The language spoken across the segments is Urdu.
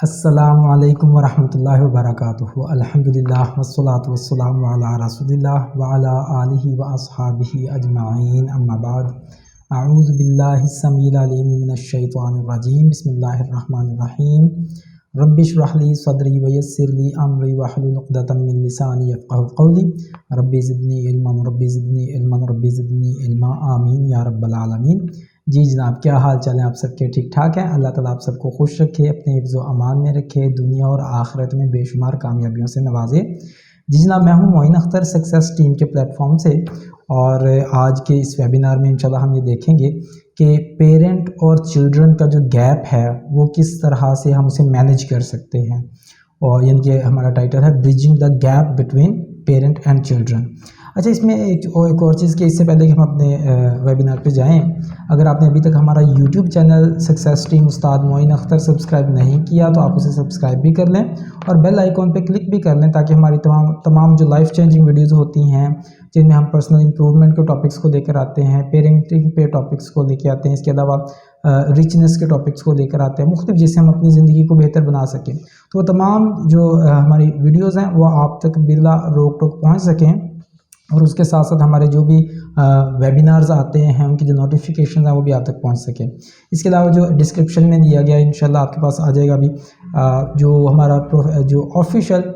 السلام علیکم ورحمۃ اللہ وبرکاتہ۔ الحمدللہ والصلاۃ والسلام علی رسول اللہ وعلی آلہ واصحابہ اجمعین، اما بعد۔ اعوذ باللہ السمیع العلیم من الشیطان الرجیم، بسم اللہ الرحمن الرحیم۔ رب اشرح لی صدری ویسر لی امری واحلل عقدۃ من لسانی یفقہوا قولی، رب زدنی علما رب زدنی علما رب زدنی علما، آمین یا رب العالمین۔ جی جناب، کیا حال چال ہیں آپ سب کے؟ ٹھیک ٹھاک ہیں؟ اللہ تعالیٰ آپ سب کو خوش رکھے، اپنے حفظ و امان میں رکھے، دنیا اور آخرت میں بے شمار کامیابیوں سے نوازے۔ جی جناب، میں ہوں معین اختر سکسیس ٹیم کے پلیٹ فارم سے، اور آج کے اس ویبینار میں انشاءاللہ ہم یہ دیکھیں گے کہ پیرنٹ اور چلڈرن کا جو گیپ ہے وہ کس طرح سے ہم اسے مینیج کر سکتے ہیں، اور یعنی کہ ہمارا ٹائٹل ہے bridging the gap between parent and children. اچھا، اس میں ایک اور چیز کہ اس سے پہلے کہ ہم اپنے ویبینار پہ جائیں، اگر آپ نے ابھی تک ہمارا یوٹیوب چینل سکسیس ٹیم استاد معین اختر سبسکرائب نہیں کیا تو آپ اسے سبسکرائب بھی کر لیں اور بیل آئیکن پہ کلک بھی کر لیں، تاکہ ہماری تمام جو لائف چینجنگ ویڈیوز ہوتی ہیں، جن میں ہم پرسنل امپروومنٹ کے ٹاپکس کو لے کر آتے ہیں، پیرنٹنگ پہ ٹاپکس کو لے کے آتے ہیں، اس کے علاوہ ریچنس کے ٹاپکس کو لے کر آتے ہیں مختلف، جس سے ہم اپنی زندگی کو بہتر بنا سکیں، تو وہ تمام جو ہماری ویڈیوز ہیں وہ آپ تک بلا روک ٹوک پہنچ سکیں، اور اس کے ساتھ ساتھ ہمارے جو بھی ویبینارز آتے ہیں ان کی جو نوٹیفیکیشنز ہیں وہ بھی آپ تک پہنچ سکیں۔ اس کے علاوہ جو ڈسکرپشن میں دیا گیا انشاءاللہ آپ کے پاس آ جائے گا بھی، جو ہمارا جو آفیشیل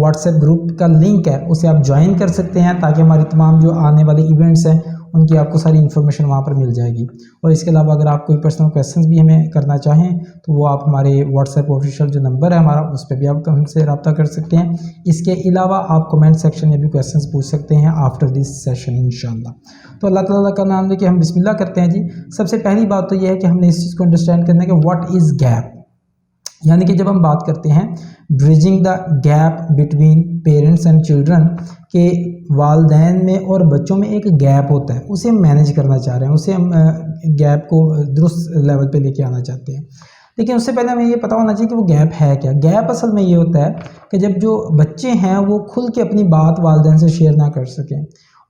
واٹس ایپ گروپ کا لنک ہے اسے آپ جوائن کر سکتے ہیں، تاکہ ہماری تمام جو آنے والے ایونٹس ہیں ان کی آپ کو ساری انفارمیشن وہاں پر مل جائے گی۔ اور اس کے علاوہ اگر آپ کوئی پرسنل کویسچنز بھی ہمیں کرنا چاہیں تو وہ آپ ہمارے واٹس ایپ آفیشیل جو نمبر ہے ہمارا، اس پہ بھی آپ ہم سے رابطہ کر سکتے ہیں۔ اس کے علاوہ آپ کمنٹ سیکشن میں بھی کویسچنز پوچھ سکتے ہیں آفٹر دس سیشن انشاءاللہ۔ تو اللہ تعالیٰ کا نام لے کے ہم بسم اللہ کرتے ہیں۔ جی، سب سے پہلی بات تو یہ ہے کہ ہم نے اس چیز کو انڈرسٹینڈ کرنا ہے کہ واٹ از گیپ، یعنی کہ جب ہم بات کرتے ہیں bridging the gap between parents and children, کہ والدین میں اور بچوں میں ایک گیپ ہوتا ہے، اسے ہم مینیج کرنا چاہ رہے ہیں، اسے ہم گیپ کو درست لیول پہ لے کے آنا چاہتے ہیں۔ لیکن اس سے پہلے ہمیں یہ پتہ ہونا چاہیے کہ وہ گیپ ہے کیا۔ گیپ اصل میں یہ ہوتا ہے کہ جب جو بچے ہیں وہ کھل کے اپنی بات والدین سے شیئر نہ کر سکیں،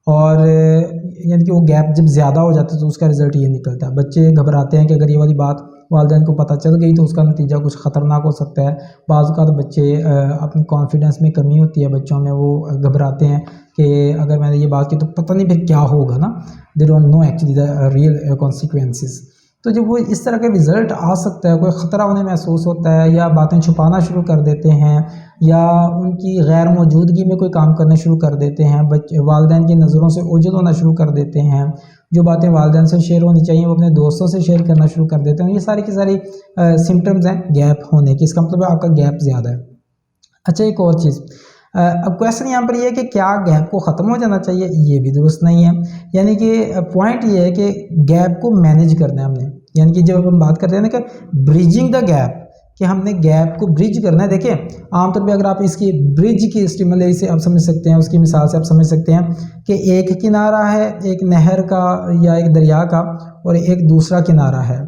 اور یعنی کہ وہ گیپ جب زیادہ ہو جاتا ہے تو اس کا رزلٹ یہ نکلتا ہے، بچے گھبراتے ہیں کہ اگر یہ والی بات والدین کو پتہ چل گئی تو اس کا نتیجہ کچھ خطرناک ہو سکتا ہے۔ بعض اوقات بچے اپنی کانفیڈنس میں کمی ہوتی ہے بچوں میں، وہ گھبراتے ہیں کہ اگر میں نے یہ بات کی تو پتہ نہیں پھر کیا ہوگا نا، they don't know actually the real consequences. تو جب وہ اس طرح کا رزلٹ آ سکتا ہے، کوئی خطرہ انہیں محسوس ہوتا ہے، یا باتیں چھپانا شروع کر دیتے ہیں، یا ان کی غیر موجودگی میں کوئی کام کرنے شروع کر دیتے ہیں، والدین کی نظروں سے اوجھل ہونا شروع کر دیتے ہیں، جو باتیں والدین سے شیئر ہونی چاہیے وہ اپنے دوستوں سے شیئر کرنا شروع کر دیتے ہیں، یہ ساری کی ساری سمٹمز ہیں گیپ ہونے کی۔ اس کا مطلب ہے آپ کا گیپ زیادہ ہے۔ اچھا، ایک اور چیز، اب کویسچن یہاں پر یہ ہے کہ کیا گیپ کو ختم ہو جانا چاہیے؟ یہ بھی درست نہیں ہے، یعنی کہ پوائنٹ یہ ہے کہ گیپ کو مینیج کرنا ہے ہم نے، یعنی کہ جب ہم بات کرتے ہیں نا کہ بریجنگ دا گیپ، کہ ہم نے گیپ کو برج کرنا ہے۔ دیکھیں، عام طور پہ اگر آپ اس کی برج کی اسٹیملی سے آپ سمجھ سکتے ہیں، اس کی مثال سے آپ سمجھ سکتے ہیں کہ ایک کنارہ ہے ایک نہر کا یا ایک دریا کا، اور ایک دوسرا کنارہ ہے،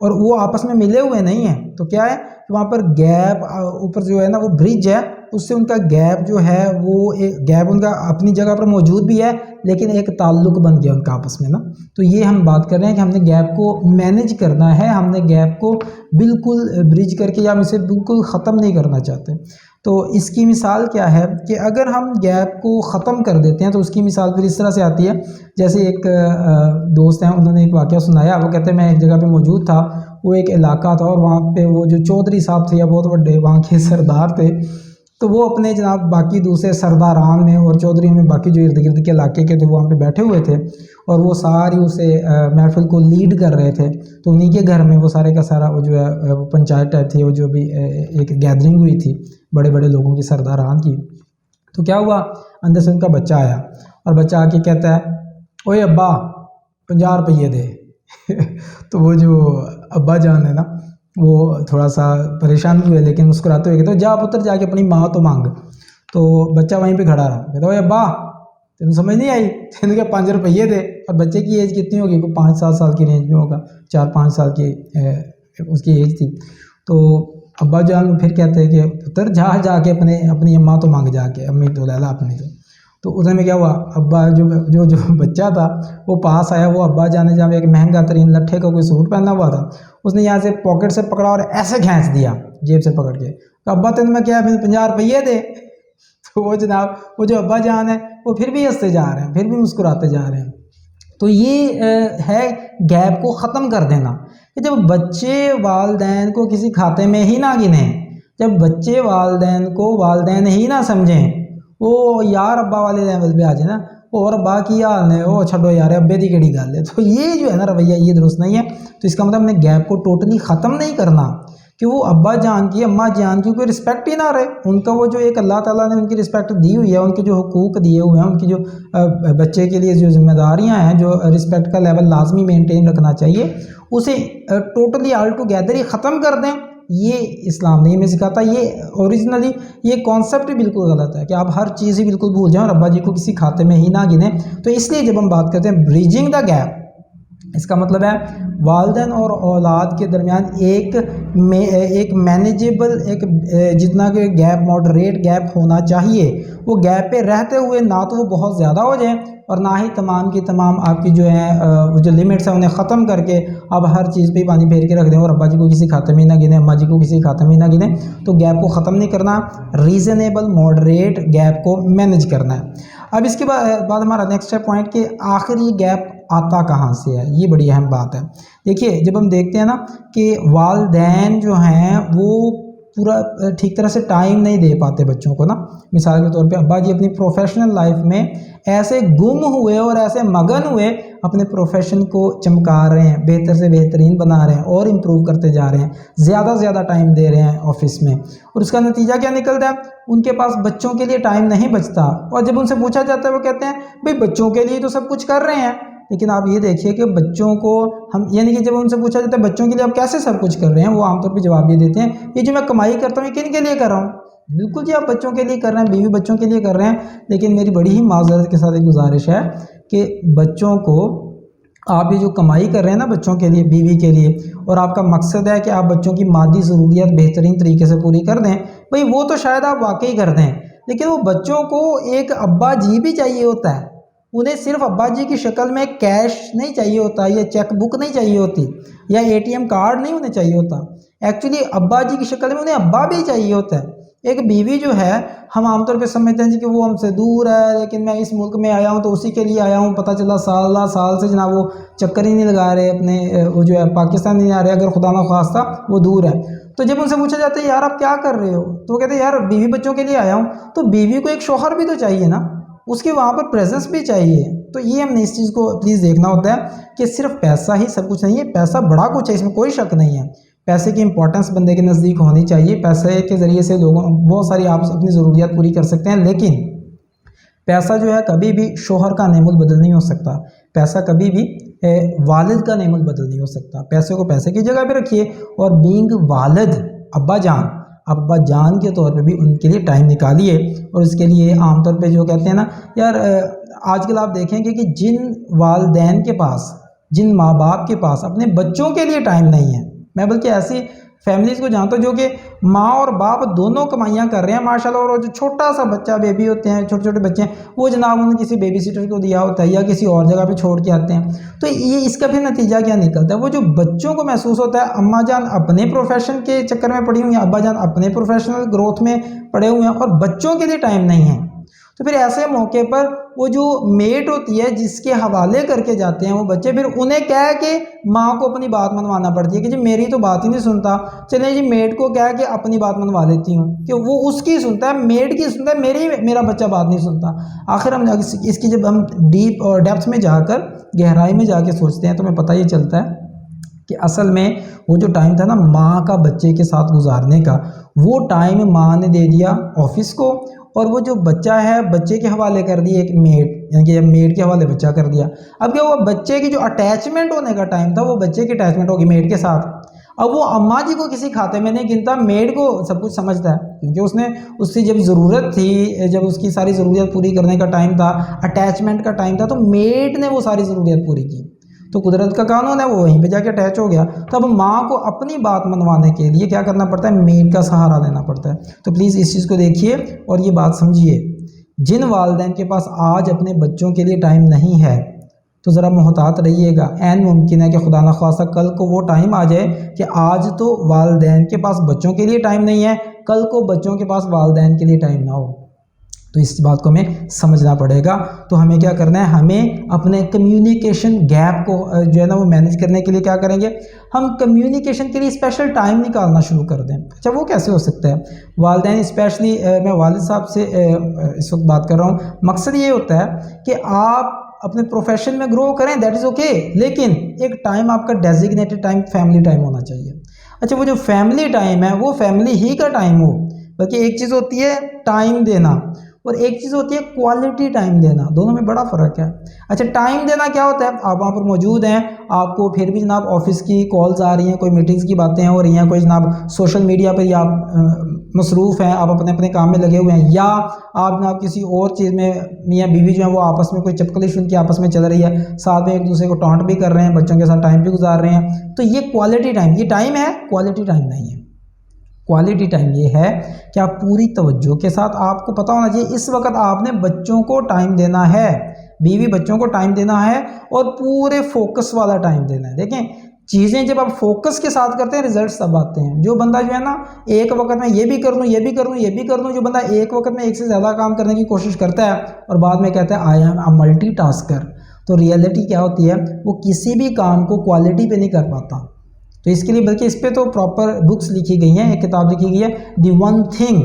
اور وہ آپس میں ملے ہوئے نہیں ہیں، تو کیا ہے وہاں پر گیپ اوپر جو ہے نا وہ برج ہے، اس سے ان کا گیپ جو ہے وہ گیپ ان کا اپنی جگہ پر موجود بھی ہے، لیکن ایک تعلق بن گیا ان کا آپس میں نا۔ تو یہ ہم بات کر رہے ہیں کہ ہم نے گیپ کو مینیج کرنا ہے، ہم نے گیپ کو بالکل برج کر کے یا ہم اسے بالکل ختم نہیں کرنا چاہتے۔ تو اس کی مثال کیا ہے کہ اگر ہم گیپ کو ختم کر دیتے ہیں تو اس کی مثال پھر اس طرح سے آتی ہے، جیسے ایک دوست ہیں، انہوں نے ایک واقعہ سنایا، وہ کہتے ہیں میں ایک جگہ پہ موجود تھا، وہ ایک علاقہ تھا، اور وہاں پہ وہ جو چودھری صاحب تھے یا بہت بڑے وہاں کے سردار تھے، تو وہ اپنے جناب باقی دوسرے سرداران میں اور چودھری میں باقی جو ارد گرد کے علاقے کے تھے وہاں پہ بیٹھے ہوئے تھے، اور وہ ساری اسے محفل کو لیڈ کر رہے تھے۔ تو انہی کے گھر میں وہ سارے کا سارا وہ جو ہے وہ پنچایت ٹائپ تھی، وہ جو بھی ایک گیدرنگ ہوئی تھی بڑے بڑے لوگوں کی، سرداران کی۔ تو کیا ہوا، اندر سے ان کا بچہ آیا، اور بچہ آ کے کہتا ہے اوے ابا 50 روپیے دے۔ تو وہ جو ابا جان ہے نا وہ تھوڑا سا پریشان ہوئے، لیکن مسکراتے ہوئے کہتے ہیں جا پتر جا کے اپنی ماں تو مانگ۔ تو بچہ وہیں پہ کھڑا رہا، کہتا اوے ابا تینوں سمجھ نہیں آئی، تینوں کہ 5 روپیے دے۔ اور بچے کی ایج کتنی ہوگی؟ کوئی 5-7 سال کی رینج میں ہوگا، 4-5 سال کی اس کی ایج تھی۔ تو ابا جان پھر کہتے ہیں کہ پتر جا کے اپنی اماں تو مانگ، جا کے امی تو لے لا اپنی۔ تو ادھر میں کیا ہوا، ابا جو بچہ تھا وہ پاس آیا، وہ ابا جانے جہاں ایک مہنگا ترین لٹھے کا کوئی سوٹ پہنا ہوا تھا، اس نے یہاں سے پاکٹ سے پکڑا اور ایسے کھینچ دیا جیب سے پکڑ کے، تو ابا تین میں کیا 50 روپیے دے. تو وہ جناب وہ جو ابا جان ہے وہ پھر بھی ہنستے جا رہے ہیں، پھر بھی مسکراتے جا رہے ہیں. تو یہ ہے گیپ کو ختم کر دینا کہ جب بچے والدین کو کسی کھاتے میں ہی نہ گنیں، جب بچے والدین کو والدین ہی نہ سمجھیں، وہ یار ابا والے لیول پہ آ جائے نا، اور ابا کی حال ہے وہ چھڈو یار ابے دی کیڑی گل ہے، تو یہ جو ہے نا رویہ یہ درست نہیں ہے. تو اس کا مطلب ہم نے گیپ کو ٹوٹلی ختم نہیں کرنا کہ وہ ابا جان کی اماں جان کی کوئی رسپیکٹ ہی نہ رہے. ان کا وہ جو ایک اللہ تعالیٰ نے ان کی رسپیکٹ دی ہوئی ہے، ان کے جو حقوق دیے ہوئے ہیں، ان کی جو بچے کے لیے جو ذمہ داریاں ہیں، جو رسپیکٹ کا لیول لازمی مینٹین رکھنا چاہیے، اسے ٹوٹلی آل ٹوگیدر ہی ختم کر دیں. یہ اسلام نہیں ہمیں سکھاتا. یہ اوریجنلی یہ کانسیپٹ ہی بالکل غلط ہے کہ آپ ہر چیز ہی بالکل بھول جائیں اور ابا جی کو کسی کھاتے میں ہی نہ گنیں. تو اس لیے جب ہم بات کرتے ہیں بریجنگ دا گیپ، اس کا مطلب ہے والدین اور اولاد کے درمیان ایک مینیجیبل، ایک جتنا کہ گیپ ماڈریٹ گیپ ہونا چاہیے، وہ گیپ پہ رہتے ہوئے نہ تو وہ بہت زیادہ ہو جائیں اور نہ ہی تمام کی تمام آپ کی جو ہیں جو لمٹس ہیں انہیں ختم کر کے اب ہر چیز پہ پانی پھیر کے رکھ دیں اور ابا جی کو کسی کھاتے میں نہ گنیں، اماں جی کو کسی کھاتے میں نہ گنیں. تو گیپ کو ختم نہیں کرنا، ریزنیبل ماڈریٹ گیپ کو مینیج کرنا ہے. اب اس کے بعد ہمارا نیکسٹ ہے پوائنٹ کہ آخر یہ گیپ آتا کہاں سے ہے. یہ بڑی اہم بات ہے. دیکھیے جب ہم دیکھتے ہیں نا کہ والدین جو ہیں وہ پورا ٹھیک طرح سے ٹائم نہیں دے پاتے بچوں کو نا، مثال کے طور پہ ابا جی اپنی پروفیشنل لائف میں ایسے گم ہوئے اور ایسے مگن ہوئے اپنے پروفیشن کو چمکا رہے ہیں، بہتر سے بہترین بنا رہے ہیں اور امپروو کرتے جا رہے ہیں، زیادہ سے زیادہ ٹائم دے رہے ہیں آفس میں، اور اس کا نتیجہ کیا نکلتا ہے؟ ان کے پاس بچوں کے لیے ٹائم نہیں بچتا. اور جب ان سے پوچھا جاتا ہے وہ کہتے ہیں بھئی بچوں کے لیے تو سب کچھ کر رہے ہیں. لیکن آپ یہ دیکھیے کہ بچوں کو ہم یعنی کہ جب ان سے پوچھا جاتا ہے بچوں کے لیے آپ کیسے سب کچھ کر رہے ہیں، وہ عام طور پہ جواب یہ دیتے ہیں یہ جو میں کمائی کرتا ہوں یہ کن کے لیے کر رہا ہوں. بالکل جی آپ بچوں کے لیے کر رہے ہیں، بیوی بچوں کے لیے کر رہے ہیں، لیکن میری بڑی ہی معذرت کے ساتھ ایک گزارش ہے کہ بچوں کو آپ یہ جو کمائی کر رہے ہیں نا بچوں کے لیے، بیوی کے لیے، اور آپ کا مقصد ہے کہ آپ بچوں کی مادی ضروریات بہترین طریقے سے پوری کر دیں، بھئی وہ تو شاید آپ واقعی کر دیں، لیکن وہ بچوں کو ایک ابا جی بھی چاہیے ہوتا ہے. انہیں صرف ابا جی کی شکل میں کیش نہیں چاہیے ہوتا، یا چیک بک نہیں چاہیے ہوتی، یا ATM کارڈ نہیں انہیں چاہیے ہوتا. ایکچولی ابا جی کی شکل میں انہیں ابا بھی چاہیے ہوتا ہے. ایک بیوی جو ہے ہم عام طور پہ سمجھتے ہیں جی کہ وہ ہم سے دور ہے، لیکن میں اس ملک میں آیا ہوں تو اسی کے لیے آیا ہوں، پتہ چلا سال سے جناب وہ چکر ہی نہیں لگا رہے اپنے، وہ جو ہے پاکستان نہیں آ رہے، اگر خدا نخواستہ وہ دور ہے. تو جب ان سے پوچھا جاتا ہے یار آپ کیا کر رہے ہو، تو وہ کہتے ہیں یار بیوی بچوں کے لیے آیا ہوں. تو بیوی کو ایک شوہر بھی تو چاہیے نا، اس کے وہاں پر پریزنس بھی چاہیے. تو یہ ہم نے اس چیز کو پلیز دیکھنا ہوتا ہے کہ صرف پیسہ ہی سب کچھ نہیں ہے، پیسہ بڑا کچھ ہے، اس میں کوئی شک نہیں ہے. پیسے کی امپورٹنس بندے کے نزدیک ہونی چاہیے. پیسے کے ذریعے سے لوگوں بہت ساری آپ اپنی ضروریات پوری کر سکتے ہیں، لیکن پیسہ جو ہے کبھی بھی شوہر کا نعم البدل نہیں ہو سکتا. پیسہ کبھی بھی والد کا نعم البدل نہیں ہو سکتا. پیسے کو پیسے کی جگہ پہ رکھیے، اور بینگ والد ابا جان کے طور پہ بھی ان کے لیے ٹائم نکالیے. اور اس کے لیے عام طور پہ جو کہتے ہیں نا یار آج کل آپ دیکھیں گے کہ جن والدین کے پاس، جن ماں باپ کے پاس اپنے بچوں کے لیے ٹائم نہیں ہے، میں بلکہ ایسی فیملیز کو جانتا ہوں جو کہ ماں اور باپ دونوں کمائیاں کر رہے ہیں ماشاءاللہ، اور جو چھوٹا سا بچہ بیبی ہوتے ہیں، چھوٹے چھوٹے بچے ہیں، وہ جناب انہوں نے کسی بیبی سیٹر کو دیا ہوتا ہے یا کسی اور جگہ پہ چھوڑ کے آتے ہیں. تو یہ اس کا پھر نتیجہ کیا نکلتا ہے؟ وہ جو بچوں کو محسوس ہوتا ہے اماں جان اپنے پروفیشن کے چکر میں پڑی ہوئی ہیں، ابا جان اپنے پروفیشنل گروتھ میں پڑے ہوئے ہیں، اور بچوں کے لیے ٹائم نہیں ہے. تو پھر ایسے موقع پر وہ جو میٹ ہوتی ہے جس کے حوالے کر کے جاتے ہیں وہ بچے، پھر انہیں کہہ کے ماں کو اپنی بات منوانا پڑتی ہے کہ جی میری تو بات ہی نہیں سنتا، چلیں جی میٹ کو کہہ کے اپنی بات منوا لیتی ہوں، کہ وہ اس کی سنتا ہے، میٹ کی سنتا ہے، میرا بچہ بات نہیں سنتا. آخر ہم اس کی جب ہم ڈیپ اور ڈیپتھ میں جا کر گہرائی میں جا کے سوچتے ہیں تو ہمیں پتہ یہ چلتا ہے کہ اصل میں وہ جو ٹائم تھا نا ماں کا بچے کے ساتھ گزارنے کا، وہ ٹائم ماں نے دے دیا آفس کو، اور وہ جو بچہ ہے بچے کے حوالے کر دی ایک میڈ، یعنی کہ میڈ کے حوالے بچہ کر دیا. اب کیا ہوا، بچے کی جو اٹیچمنٹ ہونے کا ٹائم تھا وہ بچے کی اٹیچمنٹ ہوگی میڈ کے ساتھ. اب وہ اماں جی کو کسی کھاتے میں نہیں گنتا، میڈ کو سب کچھ سمجھتا ہے، کیونکہ اس سے جب ضرورت تھی، جب اس کی ساری ضروریات پوری کرنے کا ٹائم تھا، اٹیچمنٹ کا ٹائم تھا، تو میڈ نے وہ ساری ضروریات پوری کی. تو قدرت کا قانون ہے وہ وہیں پہ جا کے اٹیچ ہو گیا. تو اب ماں کو اپنی بات منوانے کے لیے کیا کرنا پڑتا ہے؟ میڈ کا سہارا لینا پڑتا ہے. تو پلیز اس چیز کو دیکھیے اور یہ بات سمجھیے جن والدین کے پاس آج اپنے بچوں کے لیے ٹائم نہیں ہے تو ذرا محتاط رہیے گا، عین ممکن ہے کہ خدا نخواستہ کل کو وہ ٹائم آ جائے کہ آج تو والدین کے پاس بچوں کے لیے ٹائم نہیں ہے، کل کو بچوں کے پاس والدین کے لیے ٹائم نہ ہو۔ تو اس بات کو ہمیں سمجھنا پڑے گا۔ تو ہمیں کیا کرنا ہے، ہمیں اپنے کمیونیکیشن گیپ کو جو ہے نا وہ مینیج کرنے کے لیے کیا کریں گے، ہم کمیونیکیشن کے لیے اسپیشل ٹائم نکالنا شروع کر دیں۔ اچھا وہ کیسے ہو سکتا ہے؟ والدین اسپیشلی میں والد صاحب سے اس وقت بات کر رہا ہوں، مقصد یہ ہوتا ہے کہ آپ اپنے پروفیشن میں گرو کریں، دیٹ از اوکے، لیکن ایک ٹائم آپ کا ڈیزگنیٹڈ ٹائم فیملی ٹائم ہونا چاہیے۔ اچھا وہ جو فیملی ٹائم ہے وہ فیملی ہی کا ٹائم ہو، بلکہ ایک چیز ہوتی ہے ٹائم دینا اور ایک چیز ہوتی ہے کوالٹی ٹائم دینا، دونوں میں بڑا فرق ہے۔ اچھا ٹائم دینا کیا ہوتا ہے، آپ وہاں پر موجود ہیں، آپ کو پھر بھی جناب آفس کی کالز آ رہی ہیں، کوئی میٹنگز کی باتیں ہو رہی ہیں، کوئی جناب سوشل میڈیا پہ یا آپ مصروف ہیں، آپ اپنے اپنے کام میں لگے ہوئے ہیں، یا آپ جناب کسی اور چیز میں میاں بیوی جو ہیں وہ آپس میں کوئی چپکلی ان کی آپس میں چل رہی ہے، ساتھ میں ایک دوسرے کو ٹانٹ بھی کر رہے ہیں، بچوں کے ساتھ ٹائم بھی گزار رہے ہیں، تو یہ کوالٹی ٹائم، یہ ٹائم ہے، کوالٹی ٹائم نہیں ہے۔ کوالٹی ٹائم یہ ہے کہ آپ پوری توجہ کے ساتھ، آپ کو پتہ ہونا چاہیے اس وقت آپ نے بچوں کو ٹائم دینا ہے، بیوی بچوں کو ٹائم دینا ہے اور پورے فوکس والا ٹائم دینا ہے۔ دیکھیں چیزیں جب آپ فوکس کے ساتھ کرتے ہیں رزلٹس تب آتے ہیں۔ جو بندہ جو ہے نا ایک وقت میں یہ بھی کر لوں، یہ بھی کر لوں، یہ بھی کر لوں، جو بندہ ایک وقت میں ایک سے زیادہ کام کرنے کی کوشش کرتا ہے اور بعد میں کہتا ہے آئی ایم اے ملٹی ٹاسکر، تو ریئلٹی کیا ہوتی ہے، وہ کسی بھی کام کو کوالٹی پہ نہیں کر پاتا۔ تو اس کے لیے بلکہ اس پہ تو پراپر بکس لکھی گئی ہیں، ایک کتاب لکھی گئی ہے دی ون تھنگ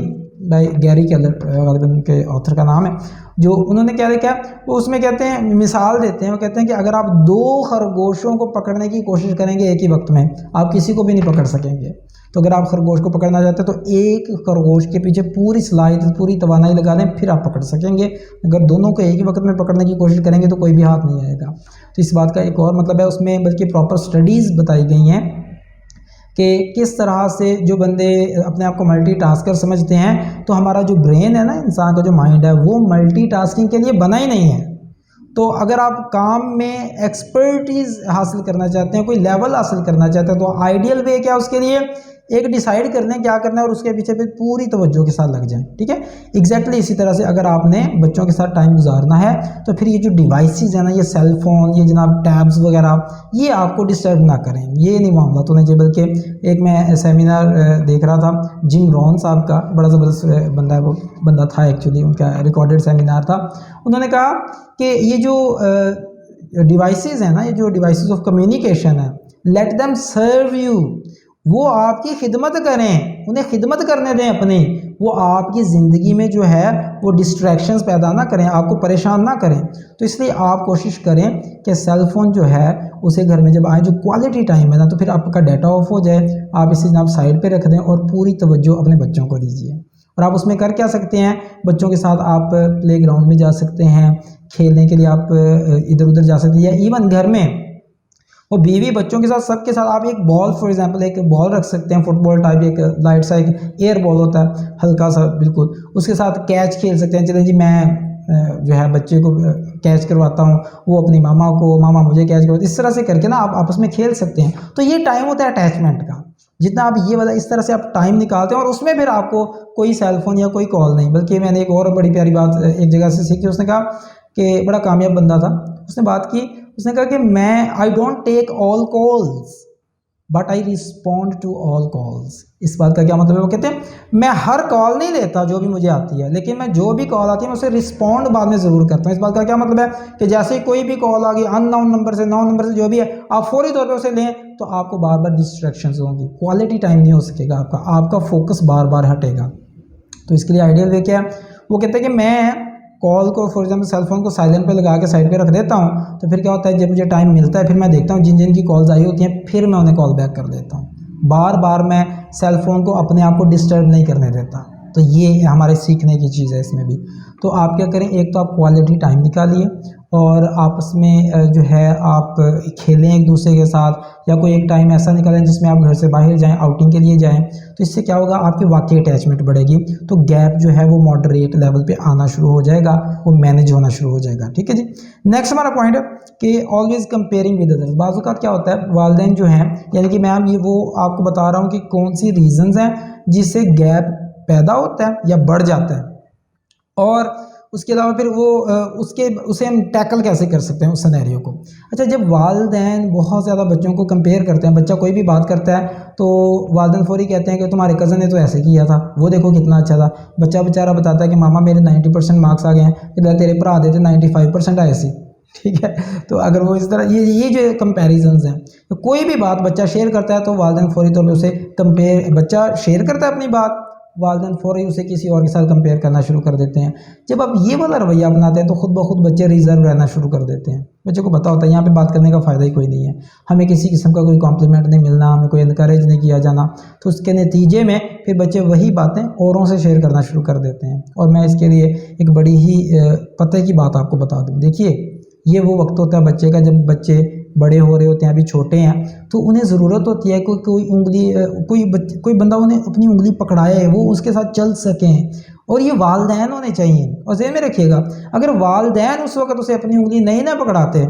بائی گیری کیلر، غالباً کے آتھر کا نام ہے، جو انہوں نے کیا لکھا ہے، وہ اس میں کہتے ہیں مثال دیتے ہیں، وہ کہتے ہیں کہ اگر آپ 2 خرگوشوں کو پکڑنے کی کوشش کریں گے ایک ہی وقت میں، آپ کسی کو بھی نہیں پکڑ سکیں گے۔ تو اگر آپ خرگوش کو پکڑنا چاہتے ہیں تو ایک خرگوش کے پیچھے پوری صلاحیت پوری توانائی لگا دیں، پھر آپ پکڑ سکیں گے۔ اگر دونوں کو ایک ہی وقت میں پکڑنے کی کوشش کریں گے تو کوئی بھی ہاتھ نہیں آئے گا۔ تو اس بات کا ایک اور مطلب ہے، اس میں بلکہ پراپر سٹڈیز بتائی گئی ہیں کہ کس طرح سے جو بندے اپنے آپ کو ملٹی ٹاسکر سمجھتے ہیں، تو ہمارا جو برین ہے نا، انسان کا جو مائنڈ ہے وہ ملٹی ٹاسکنگ کے لیے بنا ہی نہیں ہے۔ تو اگر آپ کام میں ایکسپرٹیز حاصل کرنا چاہتے ہیں، کوئی لیول حاصل کرنا چاہتے ہیں، تو آئیڈیل وے کیا اس کے لیے، ایک ڈیسائیڈ کر لیں کیا کرنا ہے اور اس کے پیچھے پھر پوری توجہ کے ساتھ لگ جائیں، ٹھیک ہے۔ ایگزیکٹلی اسی طرح سے اگر آپ نے بچوں کے ساتھ ٹائم گزارنا ہے تو پھر یہ جو ڈیوائسز ہیں نا، یہ سیل فون، یہ جناب ٹیبز وغیرہ، یہ آپ کو ڈسٹرب نہ کریں، یہ نہیں معاملہ تو نہیں چاہیے۔ بلکہ ایک میں سیمینار دیکھ رہا تھا جم رون صاحب کا، بڑا زبردست بندہ ہے، وہ بندہ تھا ایکچولی، ان کا ریکارڈڈ سیمینار تھا۔ انہوں نے کہا کہ یہ جو ڈیوائسز ہیں نا، یہ جو ڈیوائسز آف کمیونیکیشن ہیں، لیٹ دیم سرو یو، وہ آپ کی خدمت کریں، انہیں خدمت کرنے دیں اپنی، وہ آپ کی زندگی میں جو ہے وہ ڈسٹریکشنز پیدا نہ کریں، آپ کو پریشان نہ کریں۔ تو اس لیے آپ کوشش کریں کہ سیل فون جو ہے اسے گھر میں جب آئیں، جو کوالٹی ٹائم ہے نا، تو پھر آپ کا ڈیٹا آف ہو جائے، آپ اسے جناب سائڈ پہ رکھ دیں اور پوری توجہ اپنے بچوں کو دیجیے۔ اور آپ اس میں کر کیا سکتے ہیں، بچوں کے ساتھ آپ پلے گراؤنڈ میں جا سکتے ہیں، کھیلنے کے لیے آپ ادھر ادھر جا سکتے ہیں، یا ایون گھر میں وہ بیوی بچوں کے ساتھ سب کے ساتھ آپ ایک بال، فار ایگزامپل ایک بال رکھ سکتے ہیں، فٹ بال ٹائپ، ایک لائٹ سا ایک ایئر بال ہوتا ہے ہلکا سا بالکل، اس کے ساتھ کیچ کھیل سکتے ہیں۔ چلیں جی میں جو ہے بچے کو کیچ کرواتا ہوں، وہ اپنی ماما کو، ماما مجھے کیچ کرواتا، اس طرح سے کر کے نا آپ آپس میں کھیل سکتے ہیں۔ تو یہ ٹائم ہوتا ہے اٹیچمنٹ کا، جتنا آپ یہ والا اس طرح سے آپ ٹائم نکالتے ہیں، اور اس میں پھر آپ کو کوئی سیل فون یا کوئی کال نہیں۔ بلکہ میں نے ایک اور بڑی پیاری بات ایک جگہ سے سیکھی، اس نے کہا کہ بڑا کامیاب بندہ تھا، اس نے بات کی، اس نے کہا کہ میں I don't take all calls but I respond to all calls. اس بات کا کیا مطلب ہے، وہ کہتے ہیں میں ہر کال نہیں لیتا جو بھی مجھے آتی ہے، لیکن میں جو بھی کال آتی ہے میں اسے رسپونڈ بعد میں ضرور کرتا ہوں۔ اس بات کا کیا مطلب ہے کہ جیسے ہی کوئی بھی کال آ گئی ان نون نمبر سے، نون نمبر سے، جو بھی ہے، آپ فوری طور پہ اسے لیں تو آپ کو بار بار ڈسٹریکشنز ہوں گی، کوالٹی ٹائم نہیں ہو سکے گا آپ کا فوکس بار بار ہٹے گا۔ تو اس کے لیے آئیڈیل وے کیا ہے، وہ کہتے ہیں کہ میں کال کو فار ایگزامپل سیل فون کو سائلنٹ پہ لگا کے سائڈ پہ رکھ دیتا ہوں، تو پھر کیا ہوتا ہے جب مجھے ٹائم ملتا ہے پھر میں دیکھتا ہوں جن جن کی کالز آئی ہوتی ہیں، پھر میں انہیں کال بیک کر دیتا ہوں۔ بار بار میں سیل فون کو اپنے آپ کو ڈسٹرب نہیں کرنے دیتا۔ تو یہ ہمارے سیکھنے کی چیز ہے اس میں بھی۔ تو آپ کیا کریں، ایک تو آپ کوالٹی ٹائم نکالیے اور آپس میں جو ہے آپ کھیلیں ایک دوسرے کے ساتھ، یا کوئی ایک ٹائم ایسا نکالیں جس میں آپ گھر سے باہر جائیں، آؤٹنگ کے لیے جائیں، تو اس سے کیا ہوگا، آپ کی واقعی اٹیچمنٹ بڑھے گی، تو گیپ جو ہے وہ ماڈریٹ لیول پہ آنا شروع ہو جائے گا، وہ مینیج ہونا شروع ہو جائے گا، ٹھیک ہے جی۔ نیکسٹ ہمارا پوائنٹ ہے کہ آلویز کمپیئرنگ ود ادرس۔ بعض اوقات کیا ہوتا ہے والدین جو ہیں، یعنی کہ میں یہ وہ آپ کو بتا رہا ہوں کہ کون سی ریزنز ہیں جس سے گیپ پیدا ہوتا ہے یا بڑھ جاتا ہے، اور اس کے علاوہ پھر وہ اسے ہم ٹیکل کیسے کر سکتے ہیں اس سینیریو کو. اچھا جب والدین بہت زیادہ بچوں کو کمپیئر کرتے ہیں، بچہ کوئی بھی بات کرتا ہے تو والدین فوری کہتے ہیں کہ تمہارے کزن نے تو ایسے کیا تھا، وہ دیکھو کتنا اچھا تھا. بچہ بیچارہ بتاتا ہے کہ ماما میرے 90% مارکس آ گئے ہیں، پھر تیرے بھرا دے 95% آئے سی. ٹھیک ہے، تو اگر وہ اس طرح یہ جو کمپیریزنز ہیں، تو کوئی بھی بات بچہ شیئر کرتا ہے تو والدین فوری طور پہ اسے بچہ شیئر کرتا ہے اپنی بات، والدین فوری اسے کسی اور کے ساتھ کمپیئر کرنا شروع کر دیتے ہیں. جب آپ یہ والا رویہ اپناتے ہیں تو خود بخود بچے ریزرو رہنا شروع کر دیتے ہیں. بچے کو پتہ ہوتا ہے یہاں پہ بات کرنے کا فائدہ ہی کوئی نہیں ہے، ہمیں کسی قسم کا کوئی کمپلیمنٹ نہیں ملنا، ہمیں کوئی انکریج نہیں کیا جانا. تو اس کے نتیجے میں پھر بچے وہی باتیں اوروں سے شیئر کرنا شروع کر دیتے ہیں. اور میں اس کے لیے ایک بڑی ہی پتہ کی بات آپ کو بتا دوں. دیکھیے یہ وہ وقت ہوتا ہے بچے کا جب بچے بڑے ہو رہے ہوتے ہیں، ابھی چھوٹے ہیں، تو انہیں ضرورت ہوتی ہے کوئی بندہ انہیں اپنی انگلی پکڑائے، وہ اس کے ساتھ چل سکیں. اور یہ والدین ہونے چاہیے. اور ذہن میں رکھیے گا اگر والدین اس وقت اسے اپنی انگلی نہیں نہ پکڑاتے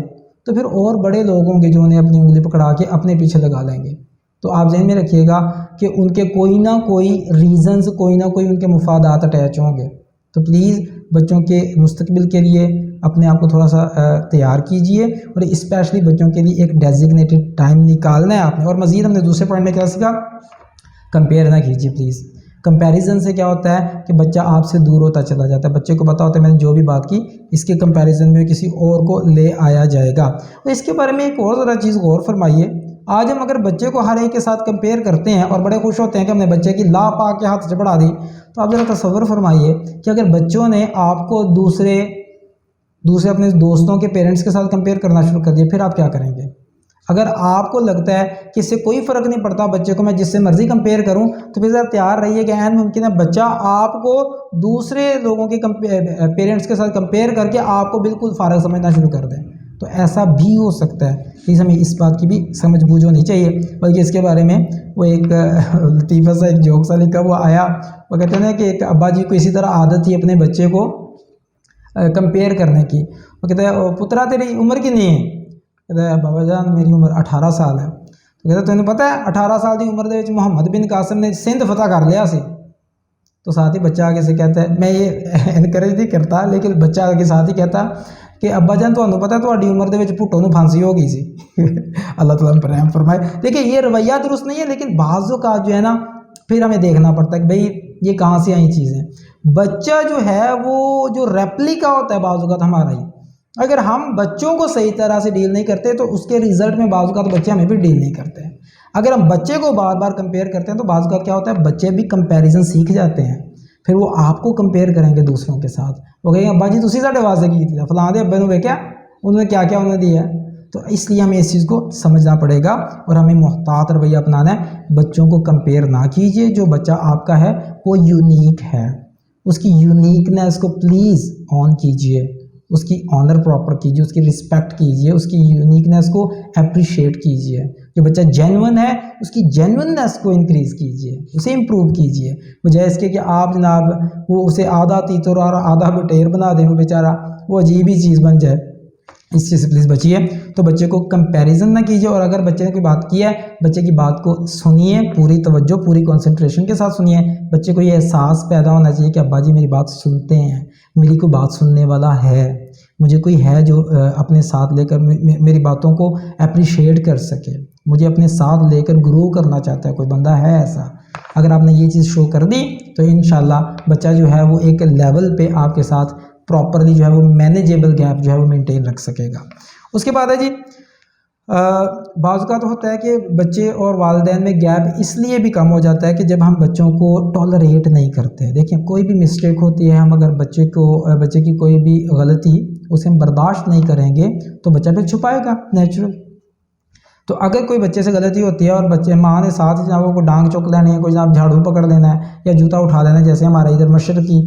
تو پھر اور بڑے لوگ ہوں گے جو انہیں اپنی انگلی پکڑا کے اپنے پیچھے لگا لیں گے. تو آپ ذہن میں رکھیے گا کہ ان کے کوئی نہ کوئی ریزنز، کوئی نہ کوئی ان کے مفادات اٹیچ ہوں گے. تو پلیز بچوں کے مستقبل کے لیے اپنے آپ کو تھوڑا سا تیار کیجئے، اور اسپیشلی بچوں کے لیے ایک ڈیزگنیٹڈ ٹائم نکالنا ہے آپ نے. اور مزید ہم نے دوسرے پوائنٹ میں کیا سیکھا؟ کمپیئر نہ کیجیے پلیز. کمپیریزن سے کیا ہوتا ہے کہ بچہ آپ سے دور ہوتا چلا جاتا ہے. بچے کو پتا ہوتا ہے میں نے جو بھی بات کی اس کے کمپیریزن میں کسی اور کو لے آیا جائے گا. اور اس کے بارے میں ایک اور ذرا چیز غور فرمائیے. آج ہم اگر بچے کو ہر ایک کے ساتھ کمپیئر کرتے ہیں اور بڑے خوش ہوتے ہیں کہ ہم نے بچے کی لا پا کے ہاتھ سے پڑھا دی، تو آپ ذرا تصور فرمائیے کہ اگر بچوں نے آپ کو دوسرے اپنے دوستوں کے پیرنٹس کے ساتھ کمپیئر کرنا شروع کر دیا، پھر آپ کیا کریں گے؟ اگر آپ کو لگتا ہے کہ اس سے کوئی فرق نہیں پڑتا بچے کو میں جس سے مرضی کمپیئر کروں، تو پھر ذرا تیار رہیے کہ عین ممکن ہے بچہ آپ کو دوسرے لوگوں کے پیرنٹس کے ساتھ کمپیئر کر کے آپ کو بالکل فارغ سمجھنا شروع کر دیں. تو ایسا بھی ہو سکتا ہے. پلیز ہمیں اس بات کی بھی سمجھ بوجھ ہونی چاہیے. بلکہ اس کے بارے میں وہ ایک لطیفہ سا ایک جوک سا لکھا وہ آیا، وہ کہتے ہیں کہ ایک ابا جی کو اسی طرح عادت تھی اپنے بچے کو کمپیئر کرنے کی. وہ کہتے ہیں پترا تیری عمر کتنی ہے؟ کہتا ہے بابا جان میری عمر 18 سال ہے. تو کہتا ہے تمہیں پتہ ہے 18 سال کی عمر دے محمد بن قاسم نے سندھ فتح کر لیا سی. تو ساتھ ہی بچہ آگے سے کہتا ہے، میں یہ انکریج نہیں کرتا لیکن بچہ آگے ساتھ ہی کہتا کہ ابا جان تو پتہ ہے تھوڑی عمر دے وچ پھٹو نوں پھانسی ہو گئی سی. اللہ تعالیٰ پر رحم فرمائے. دیکھیں یہ رویہ درست نہیں ہے، لیکن بعض اوقات جو ہے نا پھر ہمیں دیکھنا پڑتا ہے کہ بھئی یہ کہاں سے آئی چیزیں. بچہ جو ہے وہ جو ریپلیکا ہوتا ہے بعض اوقات ہمارا ہی. اگر ہم بچوں کو صحیح طرح سے ڈیل نہیں کرتے تو اس کے ریزلٹ میں بعض اوقات بچے ہمیں بھی ڈیل نہیں کرتے. اگر ہم بچے کو بار بار کمپیئر کرتے ہیں تو بعض اوقات کیا ہوتا ہے بچے بھی کمپیریزن سیکھ جاتے ہیں. پھر وہ آپ کو کمپیئر کریں گے دوسروں کے ساتھ. وہ کہیں گے ابا جی تسی ساڈے واسطے کی تھی فلاں دے ابے نے کیا انہوں نے کیا انہوں نے دیا ہے. تو اس لیے ہمیں اس چیز کو سمجھنا پڑے گا اور ہمیں محتاط رویہ اپنانا ہے. بچوں کو کمپیئر نہ کیجیے. جو بچہ آپ کا ہے وہ یونیک ہے، اس کی یونیکنیس کو پلیز آن کیجیے، اس کی آنر پراپر کیجیے، اس کی رسپیکٹ کیجیے، اس کی یونیکنیس کو اپریشیٹ کیجیے. جو بچہ جینون ہے اس کی جینوننیس کو انکریز کیجیے، اسے امپروو کیجیے، بجائے اس کے کہ آپ جناب وہ اسے آدھا تیتر اور آدھا بٹیر بنا دیں، وہ بیچارہ وہ عجیب ہی چیز بن جائے. اس چیز سے پلیز بچیے. تو بچے کو کمپیریزن نہ کیجیے، اور اگر بچے نے کوئی بات کی ہے بچے کی بات کو سنیے، پوری توجہ پوری کنسنٹریشن کے ساتھ سنیے. بچے کو یہ احساس پیدا ہونا چاہیے کہ ابا جی میری بات سنتے ہیں، میری کوئی بات سننے والا ہے، مجھے کوئی ہے جو اپنے ساتھ لے کر میری باتوں کو اپریشیٹ کر سکے، مجھے اپنے ساتھ لے کر گرو کرنا چاہتا ہے، کوئی بندہ ہے ایسا. اگر آپ نے یہ چیز شو کر دی تو انشاءاللہ بچہ جو ہے وہ ایک لیول پہ آپ کے ساتھ پراپرلی جو ہے وہ مینیجیبل گیپ جو ہے وہ مینٹین رکھ سکے گا. اس کے بعد ہے جی بعض اوقات ہوتا ہے کہ بچے اور والدین میں گیپ اس لیے بھی کم ہو جاتا ہے کہ جب ہم بچوں کو ٹالریٹ نہیں کرتے. دیکھیں کوئی بھی مسٹیک ہوتی ہے، ہم اگر بچے کی کوئی بھی غلطی اسے ہم برداشت نہیں کریں گے تو بچہ پھر چھپائے گا نیچرل. تو اگر کوئی بچے سے غلطی ہوتی ہے اور بچے ماں نے ساتھ جناب کو ڈانگ چک لینے ہیں، کوئی جناب جھاڑو پکڑ لینا ہے یا جوتا اٹھا لینا ہے، جیسے ہمارے ادھر مشرقی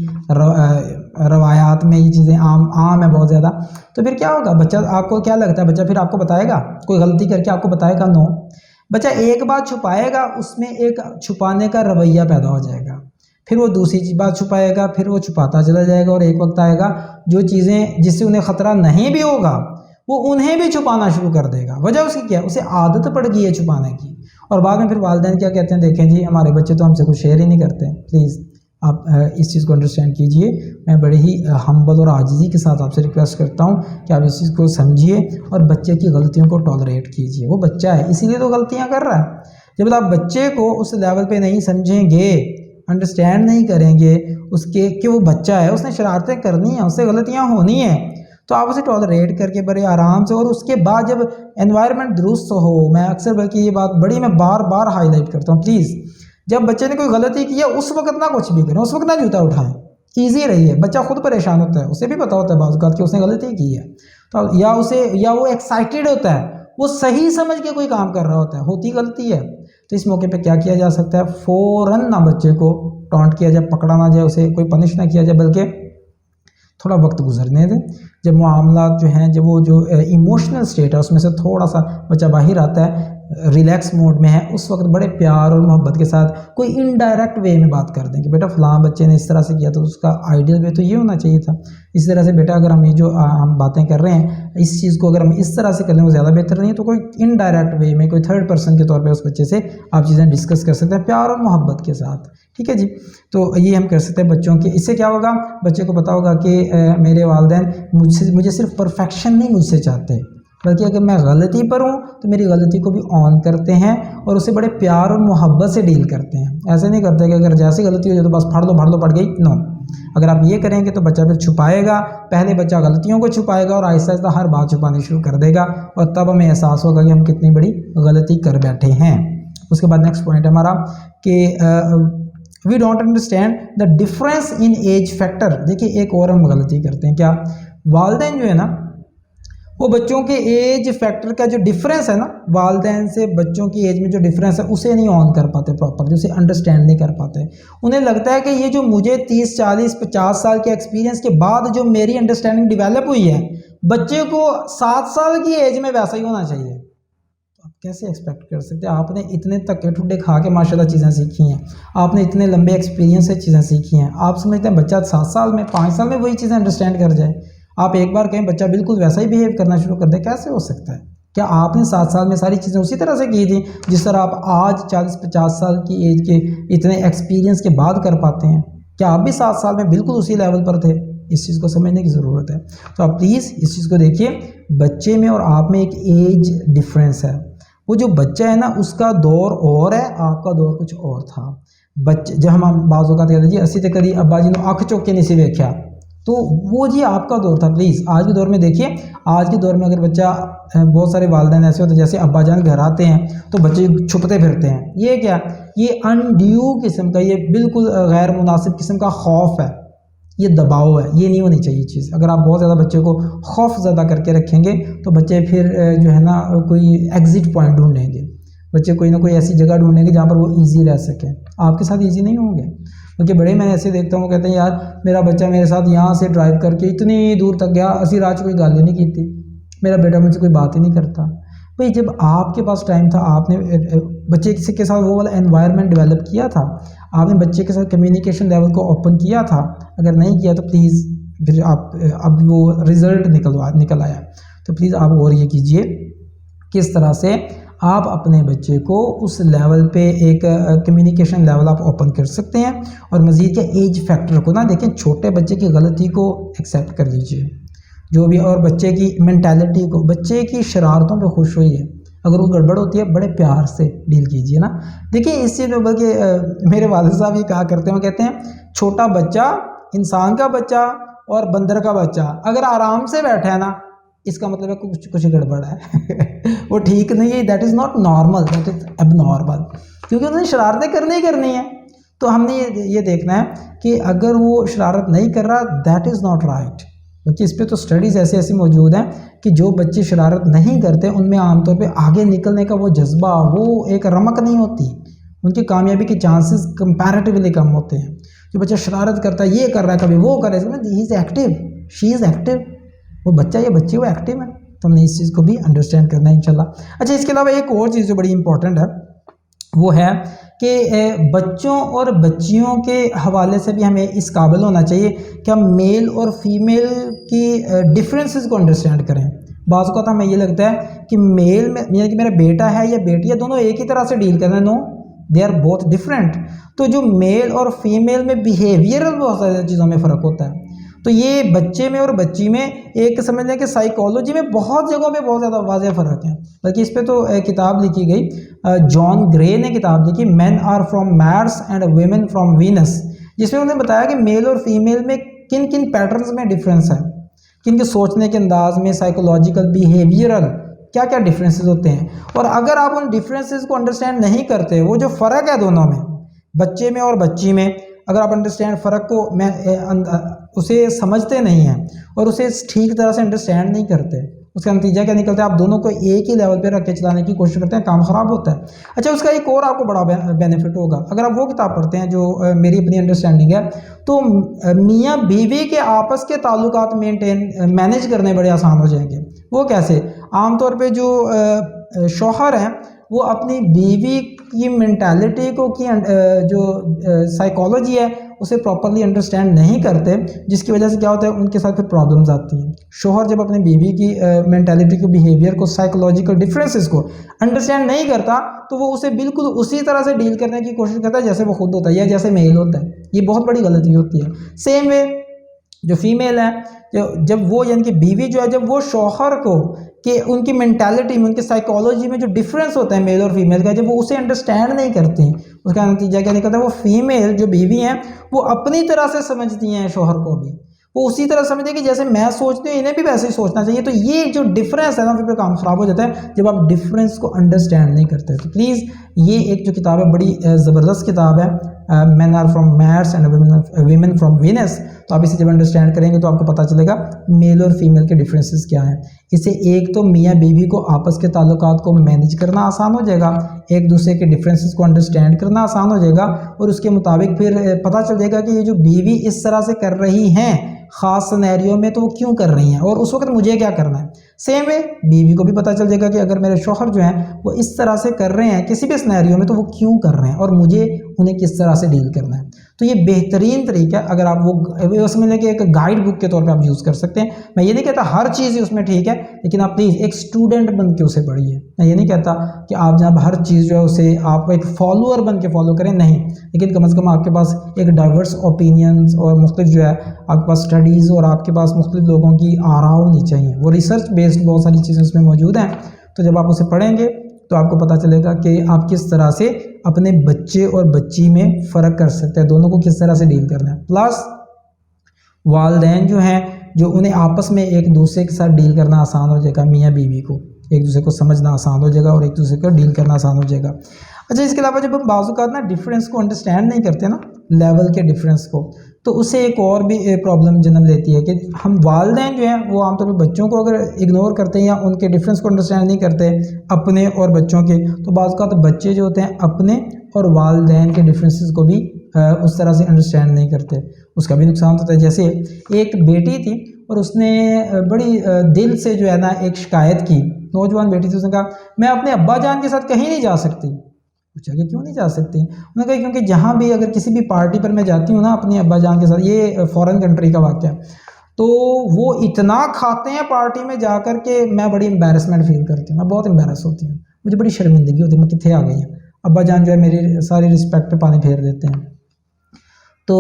روایات میں یہ چیزیں عام ہے بہت زیادہ، تو پھر کیا ہوگا؟ بچہ آپ کو کیا لگتا ہے بچہ پھر آپ کو بتائے گا؟ کوئی غلطی کر کے آپ کو بتائے گا؟ نو. بچہ ایک بات چھپائے گا، اس میں ایک چھپانے کا رویہ پیدا ہو جائے گا، پھر وہ دوسری بات چھپائے گا، پھر وہ چھپاتا چلا جائے گا، اور ایک وقت آئے گا جو چیزیں جس سے انہیں خطرہ نہیں بھی ہوگا وہ انہیں بھی چھپانا شروع کر دے گا. وجہ اس کی کیا ہے؟ اسے عادت پڑ گئی ہے چھپانے کی. اور بعد میں پھر والدین کیا کہتے ہیں؟ دیکھیں جی ہمارے بچے تو ہم سے کچھ شیئر ہی نہیں کرتے. پلیز آپ اس چیز کو انڈرسٹینڈ کیجئے. میں بڑے ہی ہمبل اور عاجزی کے ساتھ آپ سے ریکویسٹ کرتا ہوں کہ آپ اس چیز کو سمجھیے اور بچے کی غلطیوں کو ٹالریٹ کیجئے. وہ بچہ ہے، اسی لیے تو غلطیاں کر رہا ہے. جب آپ بچے کو اس لیول پہ نہیں سمجھیں گے، انڈرسٹینڈ نہیں کریں گے اس کے کہ وہ بچہ ہے، اس نے شرارتیں کرنی ہیں، اس سے غلطیاں ہونی ہیں، تو آپ اسے ٹالریٹ کر کے بڑے آرام سے، اور اس کے بعد جب انوائرمنٹ درست ہو، میں اکثر بلکہ یہ بات میں بار بار ہائی لائٹ کرتا ہوں، پلیز جب بچے نے کوئی غلطی کی ہے اس وقت نہ کچھ بھی کریں، اس وقت نہ جوتا اٹھائیں، ایزی رہیے. بچہ خود پریشان ہوتا ہے، اسے بھی پتا ہوتا ہے بعض اوقات کہ اس نے غلطی کی ہے، تو یا وہ ایکسائٹیڈ ہوتا ہے، وہ صحیح سمجھ کے کوئی کام کر رہا ہوتا ہے، ہوتی غلطی ہے. تو اس موقع پہ کیا کیا جا سکتا ہے؟ فوراً نہ بچے کو ٹانٹ کیا جائے، پکڑا نہ جائے، اسے کوئی پنش نہ کیا جائے، بلکہ تھوڑا وقت گزرنے دیں. جب معاملات جو ہیں، جب وہ جو ایموشنل سٹیٹ ہے اس میں سے تھوڑا سا بچہ باہر آتا ہے، ریلیکس موڈ میں ہے، اس وقت بڑے پیار اور محبت کے ساتھ کوئی انڈائریکٹ وے میں بات کر دیں کہ بیٹا فلاں بچے نے اس طرح سے کیا، تو اس کا آئیڈیل وے تو یہ ہونا چاہیے تھا. اس طرح سے بیٹا اگر ہم یہ جو ہم باتیں کر رہے ہیں، اس چیز کو اگر ہم اس طرح سے کر لیں وہ زیادہ بہتر نہیں ہے. تو کوئی انڈائریکٹ وے میں، کوئی تھرڈ پرسن کے طور پہ اس بچے سے آپ چیزیں ڈسکس کر سکتے ہیں پیار اور محبت کے ساتھ. ٹھیک ہے جی. تو یہ ہم کر سکتے ہیں بچوں کے. اس سے کیا ہوگا؟ بچے کو پتا ہوگا کہ میرے والدین مجھے صرف پرفیکشن نہیں مجھ سے چاہتے، بلکہ اگر میں غلطی پر ہوں تو میری غلطی کو بھی آن کرتے ہیں اور اسے بڑے پیار اور محبت سے ڈیل کرتے ہیں. ایسے نہیں کرتے کہ اگر جیسی غلطی ہو جائے تو بس پھاڑ دو پڑ گئی. نو. اگر آپ یہ کریں گے تو بچہ پھر چھپائے گا. پہلے بچہ غلطیوں کو چھپائے گا اور آہستہ آہستہ ہر بات چھپانی شروع کر دے گا، اور تب ہمیں احساس ہوگا کہ ہم کتنی بڑی غلطی کر بیٹھے ہیں. اس کے بعد نیکسٹ پوائنٹ ہمارا کہ we don't understand the difference in age factor. دیکھیے ایک اور ہم غلطی کرتے ہیں. کیا؟ والدین جو ہے نا، وہ بچوں کے ایج فیکٹر کا جو ڈفرینس ہے نا، والدین سے بچوں کی ایج میں جو ڈفرینس ہے اسے نہیں آن کر پاتے پراپرلی، اسے انڈرسٹینڈ نہیں کر پاتے. انہیں لگتا ہے کہ یہ جو مجھے 30 40 50 سال کے ایکسپیرینس کے بعد جو میری انڈرسٹینڈنگ ڈیولپ ہوئی ہے، بچے کو 7 سال کی ایج میں ویسا ہی ہونا چاہیے. آپ کیسے ایکسپیکٹ کر سکتے ہیں؟ آپ نے اتنے تکے ٹھڈے کھا کے ماشاءاللہ چیزیں سیکھی ہیں، آپ نے اتنے لمبے ایکسپیرینس سے چیزیں سیکھی ہیں، آپ سمجھتے ہیں بچہ 7 سال میں 5 سال میں وہی چیزیں انڈرسٹینڈ کر جائے؟ آپ ایک بار کہیں بچہ بالکل ویسا ہی بیہیو کرنا شروع کر دے، کیسے ہو سکتا ہے؟ کیا آپ نے 7 سال میں ساری چیزیں اسی طرح سے کی تھیں جس طرح آپ آج 40 50 سال کی ایج کے اتنے ایکسپیرینس کے بعد کر پاتے ہیں؟ کیا آپ بھی 7 سال میں بالکل اسی لیول پر تھے؟ اس چیز کو سمجھنے کی ضرورت ہے. تو آپ پلیز اس چیز کو دیکھیے، بچے میں اور آپ میں ایک ایج ڈفرینس ہے. وہ جو بچہ ہے نا، اس کا دور اور ہے، آپ کا دور کچھ اور تھا. بچے جب ہم بعض اوقات کہتے ہیں جی اسی تے کدی ابا جی نو اکھ چوک کے نہیں سی ویکھیا، تو وہ جی آپ کا دور تھا. پلیز آج کے دور میں دیکھیے، آج کے دور میں اگر بچہ، بہت سارے والدین ایسے ہوتے ہیں جیسے ابا جان گھر آتے ہیں تو بچے چھپتے پھرتے ہیں. یہ کیا؟ یہ انڈیو قسم کا، یہ بالکل غیر مناسب قسم کا خوف ہے، یہ دباؤ ہے. یہ نہیں ہونی چاہیے چیز. اگر آپ بہت زیادہ بچے کو خوف زدہ کر کے رکھیں گے تو بچے پھر جو ہے نا کوئی ایگزٹ پوائنٹ ڈھونڈیں گے، بچے کوئی نہ کوئی ایسی جگہ ڈھونڈیں گے جہاں پر وہ ایزی رہ سکیں. آپ کے ساتھ ایزی نہیں ہوں گے. کیونکہ بڑے میں ایسے دیکھتا ہوں، کہتے ہیں یار میرا بچہ میرے ساتھ یہاں سے ڈرائیو کر کے اتنی دور تک گیا، اسی راج کوئی گل ہی نہیں کی تھی، میرا بیٹا مجھ سے کوئی بات ہی نہیں کرتا. بھئی جب آپ کے پاس ٹائم تھا، آپ نے بچے کے ساتھ وہ والا انوائرمنٹ ڈیولپ کیا تھا، آپ نے بچے کے ساتھ کمیونیکیشن لیول کو اوپن کیا تھا. اگر نہیں کیا تو پلیز پھر آپ اب وہ رزلٹ نکل آیا، تو پلیز آپ غور یہ کیجئے کس طرح سے آپ اپنے بچے کو اس لیول پہ ایک کمیونیکیشن لیول آپ اوپن کر سکتے ہیں. اور مزید کیا، ایج فیکٹر کو نہ دیکھیں، چھوٹے بچے کی غلطی کو ایکسیپٹ کر لیجئے جو بھی، اور بچے کی مینٹیلٹی کو، بچے کی شرارتوں پہ خوش ہوئیے. اگر وہ گڑبڑ ہوتی ہے بڑے پیار سے ڈیل کیجئے نا. دیکھیں اس چیز میں بلکہ میرے والد صاحب یہ کہا کرتے ہیں، وہ کہتے ہیں چھوٹا بچہ، انسان کا بچہ اور بندر کا بچہ اگر آرام سے بیٹھا ہے نا، اس کا مطلب ہے کچھ گڑبڑ ہے وہ ٹھیک نہیں ہے. That is not normal, that is اب نارمل، کیونکہ انہوں نے شرارتیں کرنی ہیں. تو ہم نے یہ دیکھنا ہے کہ اگر وہ شرارت نہیں کر رہا، دیٹ از ناٹ رائٹ. کیونکہ اس پہ تو سٹڈیز ایسی موجود ہیں کہ جو بچے شرارت نہیں کرتے ان میں عام طور پہ آگے نکلنے کا وہ جذبہ، وہ ایک رمق نہیں ہوتی، ان کی کامیابی کے چانسز کمپیریٹیولی کم ہوتے ہیں. جو بچہ شرارت کرتا ہے، یہ کر رہا ہے، کبھی وہ کر رہا ہے، ہی is active, she is active. وہ بچہ یا بچی وہ ایکٹیو ہے. تو ہم نے اس چیز کو بھی انڈرسٹینڈ کرنا ہے انشاءاللہ. اچھا، اس کے علاوہ ایک اور چیز جو بڑی امپورٹنٹ ہے وہ ہے کہ بچوں اور بچیوں کے حوالے سے بھی ہمیں اس قابل ہونا چاہیے کہ ہم میل اور فیمیل کی ڈفرینسز کو انڈرسٹینڈ کریں. بعض اوقات ہمیں یہ لگتا ہے کہ میل میں، یعنی کہ میرا بیٹا ہے یا بیٹی ہے، دونوں ایک ہی طرح سے ڈیل کرنا ہے. نو، دے آر بوتھ ڈفرینٹ. تو جو میل اور فیمیل میں بیہیویئرل بہت ساری چیزوں میں فرق ہوتا ہے. تو یہ بچے میں اور بچی میں ایک سمجھ لیں کہ سائیکالوجی میں بہت جگہوں پہ بہت زیادہ واضح فرق ہے. بلکہ اس پہ تو کتاب لکھی گئی, جان گرے نے کتاب لکھی, men are from Mars and women from Venus, جس میں انہوں نے بتایا کہ میل اور فیمیل میں کن کن پیٹرنز میں ڈفرینس ہے, کن کے سوچنے کے انداز میں, سائیکولوجیکل, بیہیویئرل کیا کیا ڈفرینسز ہوتے ہیں. اور اگر آپ ان ڈفرینسز کو انڈرسٹینڈ نہیں کرتے, وہ جو فرق ہے دونوں میں, بچے میں اور بچی میں, اگر آپ انڈرسٹینڈ فرق کو اسے سمجھتے نہیں ہیں اور اسے ٹھیک طرح سے انڈرسٹینڈ نہیں کرتے, اس کا نتیجہ کیا نکلتا ہے, آپ دونوں کو ایک ہی لیول پہ رکھ کے چلانے کی کوشش کرتے ہیں, کام خراب ہوتا ہے. اچھا, اس کا ایک اور آپ کو بڑا بینیفٹ ہوگا اگر آپ وہ کتاب پڑھتے ہیں جو میری اپنی انڈرسٹینڈنگ ہے, تو میاں بیوی کے آپس کے تعلقات مینیج کرنے بڑے آسان ہو جائیں گے. وہ کیسے؟ عام طور پہ جو شوہر ہیں وہ اپنی بیوی کی مینٹالٹی کو کی جو سائیکالوجی ہے اسے پراپرلی انڈرسٹینڈ نہیں کرتے, جس کی وجہ سے کیا ہوتا ہے, ان کے ساتھ پھر پرابلمز آتی ہیں. شوہر جب اپنی بیوی کی مینٹالٹی کو, بیہیویئر کو, سائیکولوجیکل ڈفرینسز کو انڈرسٹینڈ نہیں کرتا, تو وہ اسے بالکل اسی طرح سے ڈیل کرنے کی کوشش کرتا ہے جیسے وہ خود ہوتا ہے یا جیسے میل ہوتا ہے. یہ بہت بڑی غلطی ہوتی ہے. سیم وے جو فیمیل ہے, جب وہ یعنی کہ بیوی جو ہے, جب وہ شوہر کو کہ ان کی مینٹالٹی میں, ان کی سائیکالوجی میں جو ڈفرینس ہوتا ہے میل اور فیمیل کا, جب وہ اسے انڈرسٹینڈ نہیں کرتی, اس کا نتیجہ کیا نکلتا ہے, وہ فیمیل جو بیوی ہیں وہ اپنی طرح سے سمجھتی ہیں شوہر کو بھی, وہ اسی طرح سمجھتے ہیں کہ جیسے میں سوچتی ہوں انہیں بھی ویسے ہی سوچنا چاہیے. تو یہ جو ڈفرینس ہے نا, پھر کام خراب ہو جاتا ہے جب آپ ڈفرینس کو انڈرسٹینڈ نہیں کرتے. تو پلیز یہ ایک جو کتاب ہے بڑی زبردست کتاب ہے, men are from Mars and women from Venus. تو آپ اسے جب انڈرسٹینڈ کریں گے تو آپ کو پتہ چلے گا میل اور فیمیل کے ڈفرینسز کیا ہیں. اسے ایک تو میاں بیوی کو آپس کے تعلقات کو مینیج کرنا آسان ہو جائے گا, ایک دوسرے کے ڈفرینسز کو انڈرسٹینڈ کرنا آسان ہو جائے گا, اور اس کے مطابق پھر پتہ چل جائے گا کہ یہ جو بیوی اس طرح سے کر رہی ہیں خاص سینیریو میں, تو وہ کیوں کر رہی ہیں اور اس وقت مجھے کیا کرنا ہے. سیم وے بیوی کو بھی پتہ چل جائے گا کہ اگر میرے شوہر جو ہیں وہ اس طرح سے کر رہے ہیں کسی بھی سینیریو میں, تو وہ کیوں کر رہے ہیں اور مجھے انہیں کس طرح سے ڈیل کرنا ہے. تو یہ بہترین طریقہ ہے, اگر آپ وہ سمجھ لیں کہ ایک گائیڈ بک کے طور پہ آپ یوز کر سکتے ہیں. میں یہ نہیں کہتا ہر چیز ہی اس میں ٹھیک ہے, لیکن آپ پلیز ایک اسٹوڈنٹ بن کے اسے پڑھیے. میں یہ نہیں کہتا کہ آپ جناب ہر چیز جو ہے اسے آپ ایک فالوور بن کے فالو کریں, نہیں, لیکن کم از کم آپ کے پاس ایک ڈائیورس اوپینینز اور مختلف جو ہے آپ کے پاس اسٹڈیز اور آپ کے پاس مختلف لوگوں کی آراء ہونی چاہیے. وہ ریسرچ بیسڈ بہت ساری چیزیں اس میں موجود ہیں. تو جب آپ اسے پڑھیں گے تو آپ کو پتہ چلے گا کہ آپ کس طرح سے اپنے بچے اور بچی میں فرق کر سکتے ہیں, دونوں کو کس طرح سے ڈیل کرنا ہے. پلس والدین جو ہیں, جو انہیں آپس میں ایک دوسرے کے ساتھ ڈیل کرنا آسان ہو جائے گا, میاں بیوی کو ایک دوسرے کو سمجھنا آسان ہو جائے گا اور ایک دوسرے کو ڈیل کرنا آسان ہو جائے گا. اچھا, اس کے علاوہ جب ہم بعض اوقات نا ڈفرینس کو انڈرسٹینڈ نہیں کرتے نا, لیول کے ڈفرینس کو, تو اس سے ایک اور بھی پرابلم جنم لیتی ہے کہ ہم والدین جو ہیں وہ عام طور پہ بچوں کو اگر اگنور کرتے ہیں یا ان کے ڈفرینس کو انڈرسٹینڈ نہیں کرتے اپنے اور بچوں کے, تو بعض اوقات بچے جو ہوتے ہیں اپنے اور والدین کے ڈفرینسز کو بھی اس طرح سے انڈرسٹینڈ نہیں کرتے. اس کا بھی نقصان ہوتا ہے. جیسے ایک بیٹی تھی اور اس نے بڑی دل سے جو ہے نا ایک شکایت کی, نوجوان بیٹی تھی, اس نے کہا میں اپنے ابا جان کے ساتھ کہیں نہیں جا سکتی. پوچھا کہ کیوں نہیں جا سکتی؟ انہوں نے کہا کیونکہ جہاں بھی اگر کسی بھی پارٹی پر میں جاتی ہوں نا اپنے ابا جان کے ساتھ, یہ فورن کنٹری کا واقعہ ہے, تو وہ اتنا کھاتے ہیں پارٹی میں جا کر کے میں بڑی امبیرسمنٹ فیل کرتی ہوں, میں بہت امبیرس ہوتی ہوں, مجھے بڑی شرمندگی ہوتی ہے, میں کتنے آ گئی ہیں, ابا جان جو ہے میری ساری رسپیکٹ پہ پانی پھیر دیتے ہیں. تو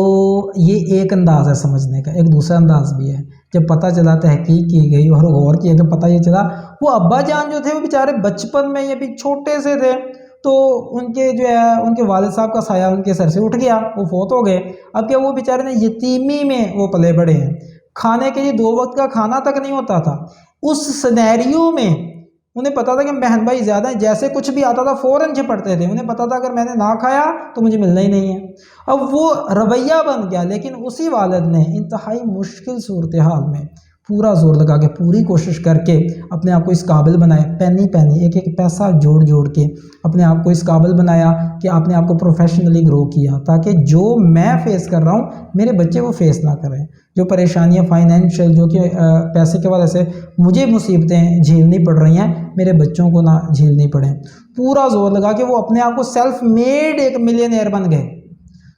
یہ ایک انداز ہے سمجھنے کا. ایک دوسرا انداز بھی ہے, جب پتہ چلا, تحقیق کی گئی اور غور کیا, جب پتہ یہ چلا وہ ابا جان جو تھے وہ بیچارے بچپن میں یہ بھی چھوٹے سے تھے, تو ان کے جو ہے ان کے والد صاحب کا سایہ ان کے سر سے اٹھ گیا, وہ فوت ہو گئے. اب کیا وہ بیچارے نے یتیمی میں وہ پلے بڑے ہیں, کھانے کے لیے 2 وقت کا کھانا تک نہیں ہوتا تھا. اس سینیریو میں انہیں پتا تھا کہ بہن بھائی زیادہ ہیں, جیسے کچھ بھی آتا تھا فوراً جھپٹتے تھے, انہیں پتا تھا اگر میں نے نہ کھایا تو مجھے ملنا ہی نہیں ہے. اب وہ رویہ بن گیا, لیکن اسی والد نے انتہائی مشکل صورتحال میں پورا زور لگا کے, پوری کوشش کر کے اپنے آپ کو اس قابل بنایا, پینی پینی ایک ایک پیسہ جوڑ جوڑ کے اپنے آپ کو اس قابل بنایا کہ آپ نے آپ کو پروفیشنلی گرو کیا, تاکہ جو میں فیس کر رہا ہوں میرے بچے وہ فیس نہ کریں. جو پریشانیاں فائنینشیل جو کہ پیسے کے وجہ سے مجھے مصیبتیں جھیلنی پڑ رہی ہیں, میرے بچوں کو نہ جھیلنی پڑیں. پورا زور لگا کہ وہ اپنے آپ کو سیلف میڈ ایک ملینئر بن گئے.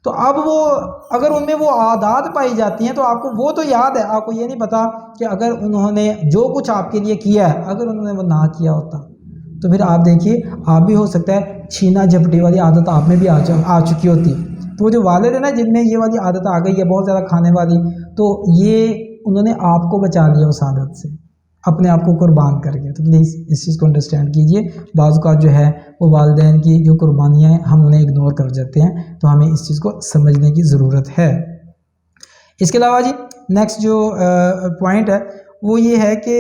تو اب وہ اگر ان میں وہ عادات پائی جاتی ہیں تو آپ کو وہ تو یاد ہے, آپ کو یہ نہیں پتا کہ اگر انہوں نے جو کچھ آپ کے لیے کیا ہے, اگر انہوں نے وہ نہ کیا ہوتا تو پھر آپ دیکھیے آپ بھی ہو سکتا ہے چھینا جھپٹی والی عادت آپ میں بھی آ چکی ہوتی ہے. تو وہ جو والد ہیں نا جن میں یہ والی عادت آ گئی ہے بہت زیادہ کھانے والی، تو یہ انہوں نے آپ کو بچا لیا اس عادت سے اپنے آپ کو قربان کر کے. تو پلیز اس چیز کو انڈرسٹینڈ کیجئے. بعض اوقات جو ہے وہ والدین کی جو قربانیاں ہیں ہم انہیں اگنور کر جاتے ہیں، تو ہمیں اس چیز کو سمجھنے کی ضرورت ہے. اس کے علاوہ جی نیکسٹ جو پوائنٹ ہے وہ یہ ہے کہ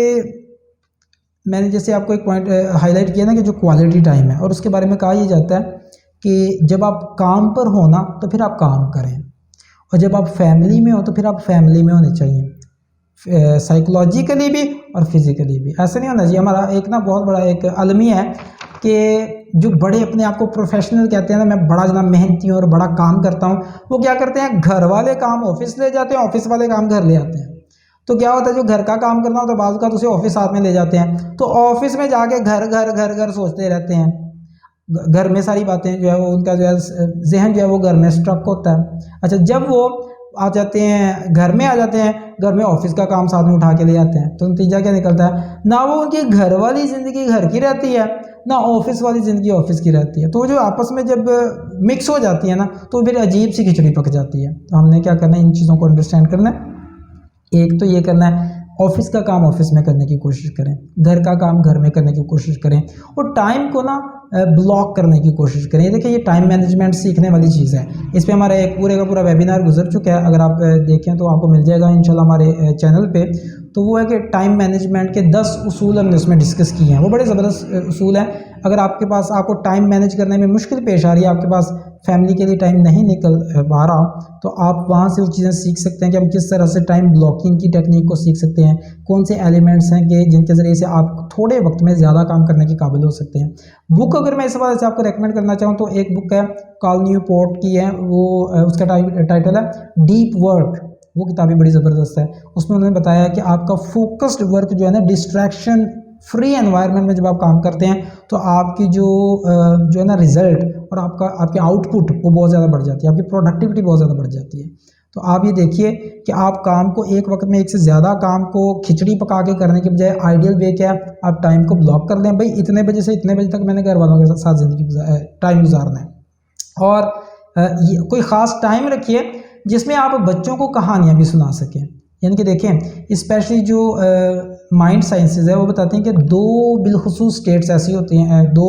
میں نے جیسے آپ کو ایک پوائنٹ ہائی لائٹ کیا نا کہ جو کوالٹی ٹائم ہے، اور اس کے بارے میں کہا یہ جاتا ہے کہ جب آپ کام پر ہونا تو پھر آپ کام کریں، اور جب آپ فیملی میں ہو تو پھر آپ فیملی میں ہونے چاہیے، سائیکولوجیکلی بھی اور فزیکلی بھی. ایسا نہیں ہونا چاہیے. ہمارا ایک نا بہت بڑا ایک المیہ ہے کہ جو بڑے اپنے آپ کو پروفیشنل کہتے ہیں نا، میں بڑا جناب محنتی ہوں اور بڑا کام کرتا ہوں، وہ کیا کرتے ہیں گھر والے کام آفس لے جاتے ہیں، آفس والے کام گھر لے آتے ہیں. تو کیا ہوتا ہے جو گھر کا کام کرنا ہوتا ہے بعض اوقات اسے آفس ساتھ میں لے جاتے ہیں، تو آفس میں جا کے گھر گھر گھر گھر سوچتے رہتے ہیں، گھر میں ساری باتیں جو ہے وہ ان کا جو ہے ذہن جو ہے وہ گھر میں اسٹرک ہوتا ہے. اچھا جب وہ آ جاتے ہیں گھر میں آ جاتے ہیں، گھر میں آفس کا کام ساتھ میں اٹھا کے لے آتے ہیں، تو نتیجہ کیا نکلتا ہے؟ نہ وہ ان کی گھر والی زندگی گھر کی رہتی ہے، نہ آفس والی زندگی آفس کی رہتی ہے. تو جو آپس میں جب مکس ہو جاتی ہے نا تو پھر عجیب سی کھچڑی پک جاتی ہے. تو ہم نے کیا کرنا ہے؟ ان چیزوں کو انڈرسٹینڈ کرنا ہے. ایک تو یہ کرنا ہے آفس کا کام آفس میں کرنے کی کوشش کریں، گھر کا کام گھر میں کرنے کی کوشش کریں، اور ٹائم کو نا بلاک کرنے کی کوشش کریں. دیکھیں یہ ٹائم مینجمنٹ سیکھنے والی چیز ہے. اس پہ ہمارا ایک پورے کا پورا ویبینار گزر چکا ہے، اگر آپ دیکھیں تو آپ کو مل جائے گا انشاءاللہ ہمارے چینل پہ. تو وہ ہے کہ ٹائم مینجمنٹ کے 10 اصول ہم نے اس میں ڈسکس کیے ہیں. وہ بڑے زبردست اصول ہیں. اگر آپ کے پاس آپ کو ٹائم مینیج کرنے میں مشکل پیش آ رہی ہے، آپ کے پاس فیملی کے لیے ٹائم نہیں نکل پا رہا، تو آپ وہاں سے وہ چیزیں سیکھ سکتے ہیں کہ ہم کس طرح سے ٹائم بلاکنگ کی ٹیکنیک کو سیکھ سکتے ہیں، کون سے ایلیمنٹس ہیں کہ جن کے ذریعے سے آپ تھوڑے وقت میں زیادہ کام کرنے کے قابل ہو سکتے ہیں. بک اگر میں اس حوالے سے آپ کو ریکمنڈ کرنا چاہوں تو ایک بک ہے کال نیو پورٹ کی ہے، وہ اس کا ٹائٹل ہے ڈیپ ورک. وہ کتابیں بڑی زبردست ہے. اس میں انہوں نے بتایا کہ آپ کا فوکسڈ ورک جو ہے نا ڈسٹریکشن فری انوائرمنٹ میں جب آپ کام کرتے ہیں تو آپ کی جو ہے نا رزلٹ اور آپ کے آؤٹ پٹ وہ بہت زیادہ بڑھ جاتی ہے، آپ کی پروڈکٹیوٹی بہت زیادہ بڑھ جاتی ہے. تو آپ یہ دیکھیے کہ آپ کام کو ایک وقت میں ایک سے زیادہ کام کو کھچڑی پکا کے کرنے کے بجائے آئیڈیل وے کیا ہے؟ آپ ٹائم کو بلاک کر لیں. بھائی اتنے بجے سے اتنے بجے تک میں نے گھر والوں کے ساتھ زندگی ٹائم گزارنا ہے، اور کوئی خاص ٹائم رکھیے جس میں آپ بچوں کو کہانیاں بھی سنا سکیں. یعنی کہ دیکھیں اسپیشلی جو مائنڈ سائنسز ہے وہ بتاتے ہیں کہ 2 بالخصوص سٹیٹس ایسی ہوتی ہیں، 2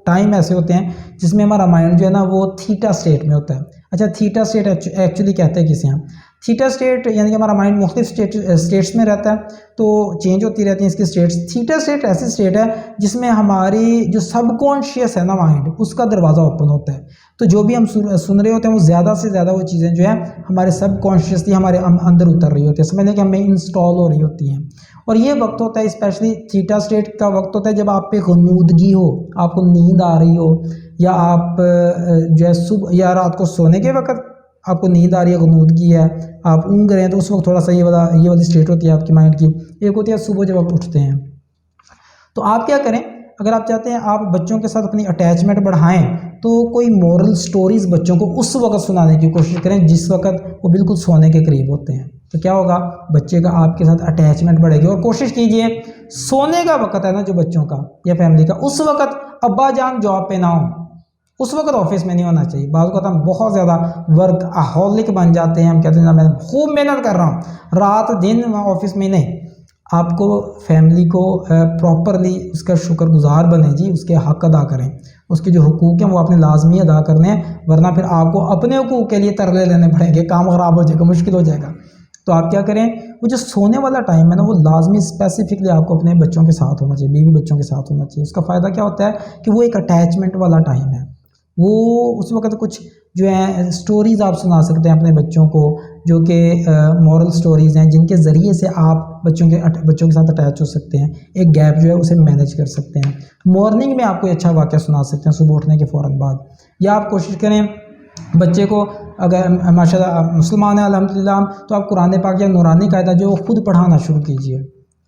ٹائم ایسے ہوتے ہیں جس میں ہمارا مائنڈ جو ہے نا وہ تھیٹا سٹیٹ میں ہوتا ہے. اچھا تھیٹا سٹیٹ ایکچولی کہتے ہیں کسے ہم؟ تھیٹا سٹیٹ یعنی کہ ہمارا مائنڈ مختلف سٹیٹس میں رہتا ہے، تو چینج ہوتی رہتی ہیں اس کی سٹیٹس. تھیٹا سٹیٹ ایسی سٹیٹ ہے جس میں ہماری جو سب کانشیس ہے نا مائنڈ، اس کا دروازہ اوپن ہوتا ہے. تو جو بھی ہم سن رہے ہوتے ہیں وہ زیادہ سے زیادہ وہ چیزیں جو ہیں ہمارے سب کانشیسلی ہمارے اندر اتر رہی ہوتی ہے، سمجھ لیں کہ ہمیں انسٹال ہو رہی ہوتی ہیں. اور یہ وقت ہوتا ہے اسپیشلی تھیٹا سٹیٹ کا وقت ہوتا ہے جب آپ پہ غنودگی ہو، آپ کو نیند آ رہی ہو، یا آپ جو ہے صبح یا رات کو سونے کے وقت آپ کو نیند آ رہی ہے، غنودگی ہے، آپ اونگ رہے ہیں، تو اس وقت تھوڑا سا یہ والی سٹیٹ ہوتی ہے آپ کی مائنڈ کی. ایک ہوتی ہے صبح جب آپ اٹھتے ہیں. تو آپ کیا کریں؟ اگر آپ چاہتے ہیں آپ بچوں کے ساتھ اپنی اٹیچمنٹ بڑھائیں تو کوئی مورل سٹوریز بچوں کو اس وقت سنانے کی کوشش کریں جس وقت وہ بالکل سونے کے قریب ہوتے ہیں. تو کیا ہوگا؟ بچے کا آپ کے ساتھ اٹیچمنٹ بڑھے گی. اور کوشش کیجئے سونے کا وقت ہے نا جو بچوں کا یا فیملی کا، اس وقت ابا جان جاب پہ نہ ہوں، اس وقت آفس میں نہیں ہونا چاہیے. بعض اوقات ہم بہت زیادہ ورک اہولک بن جاتے ہیں، ہم کہتے ہیں میں خوب محنت کر رہا ہوں، رات دن آفس میں نہیں. آپ کو فیملی کو پراپرلی اس کا شکر گزار بنے جی، اس کے حق ادا کریں، اس کے جو حقوق ہیں وہ آپ نے لازمی ادا کرنے ہیں، ورنہ پھر آپ کو اپنے حقوق کے لیے ترلے لینے پڑیں گے، کام خراب ہو جائے گا، مشکل ہو جائے گا. تو آپ کیا کریں؟ وہ جو سونے والا ٹائم ہے نا وہ لازمی اسپیسیفکلی آپ کو اپنے بچوں کے ساتھ ہونا چاہیے، بیوی بچوں کے ساتھ ہونا چاہیے. اس کا فائدہ کیا ہوتا ہے کہ وہ ایک اٹیچمنٹ والا ٹائم ہے. وہ اس وقت کچھ جو ہے سٹوریز آپ سنا سکتے ہیں اپنے بچوں کو، جو کہ مورل سٹوریز ہیں جن کے ذریعے سے آپ بچوں کے ساتھ اٹیچ ہو سکتے ہیں، ایک گیپ جو ہے اسے مینیج کر سکتے ہیں. مارننگ میں آپ کوئی اچھا واقعہ سنا سکتے ہیں صبح اٹھنے کے فوراً بعد، یا آپ کوشش کریں بچے کو، اگر ماشاء اللہ مسلمان ہیں الحمدللہ، تو آپ قرآن پاک یا نورانی قاعدہ جو خود پڑھانا شروع کیجئے.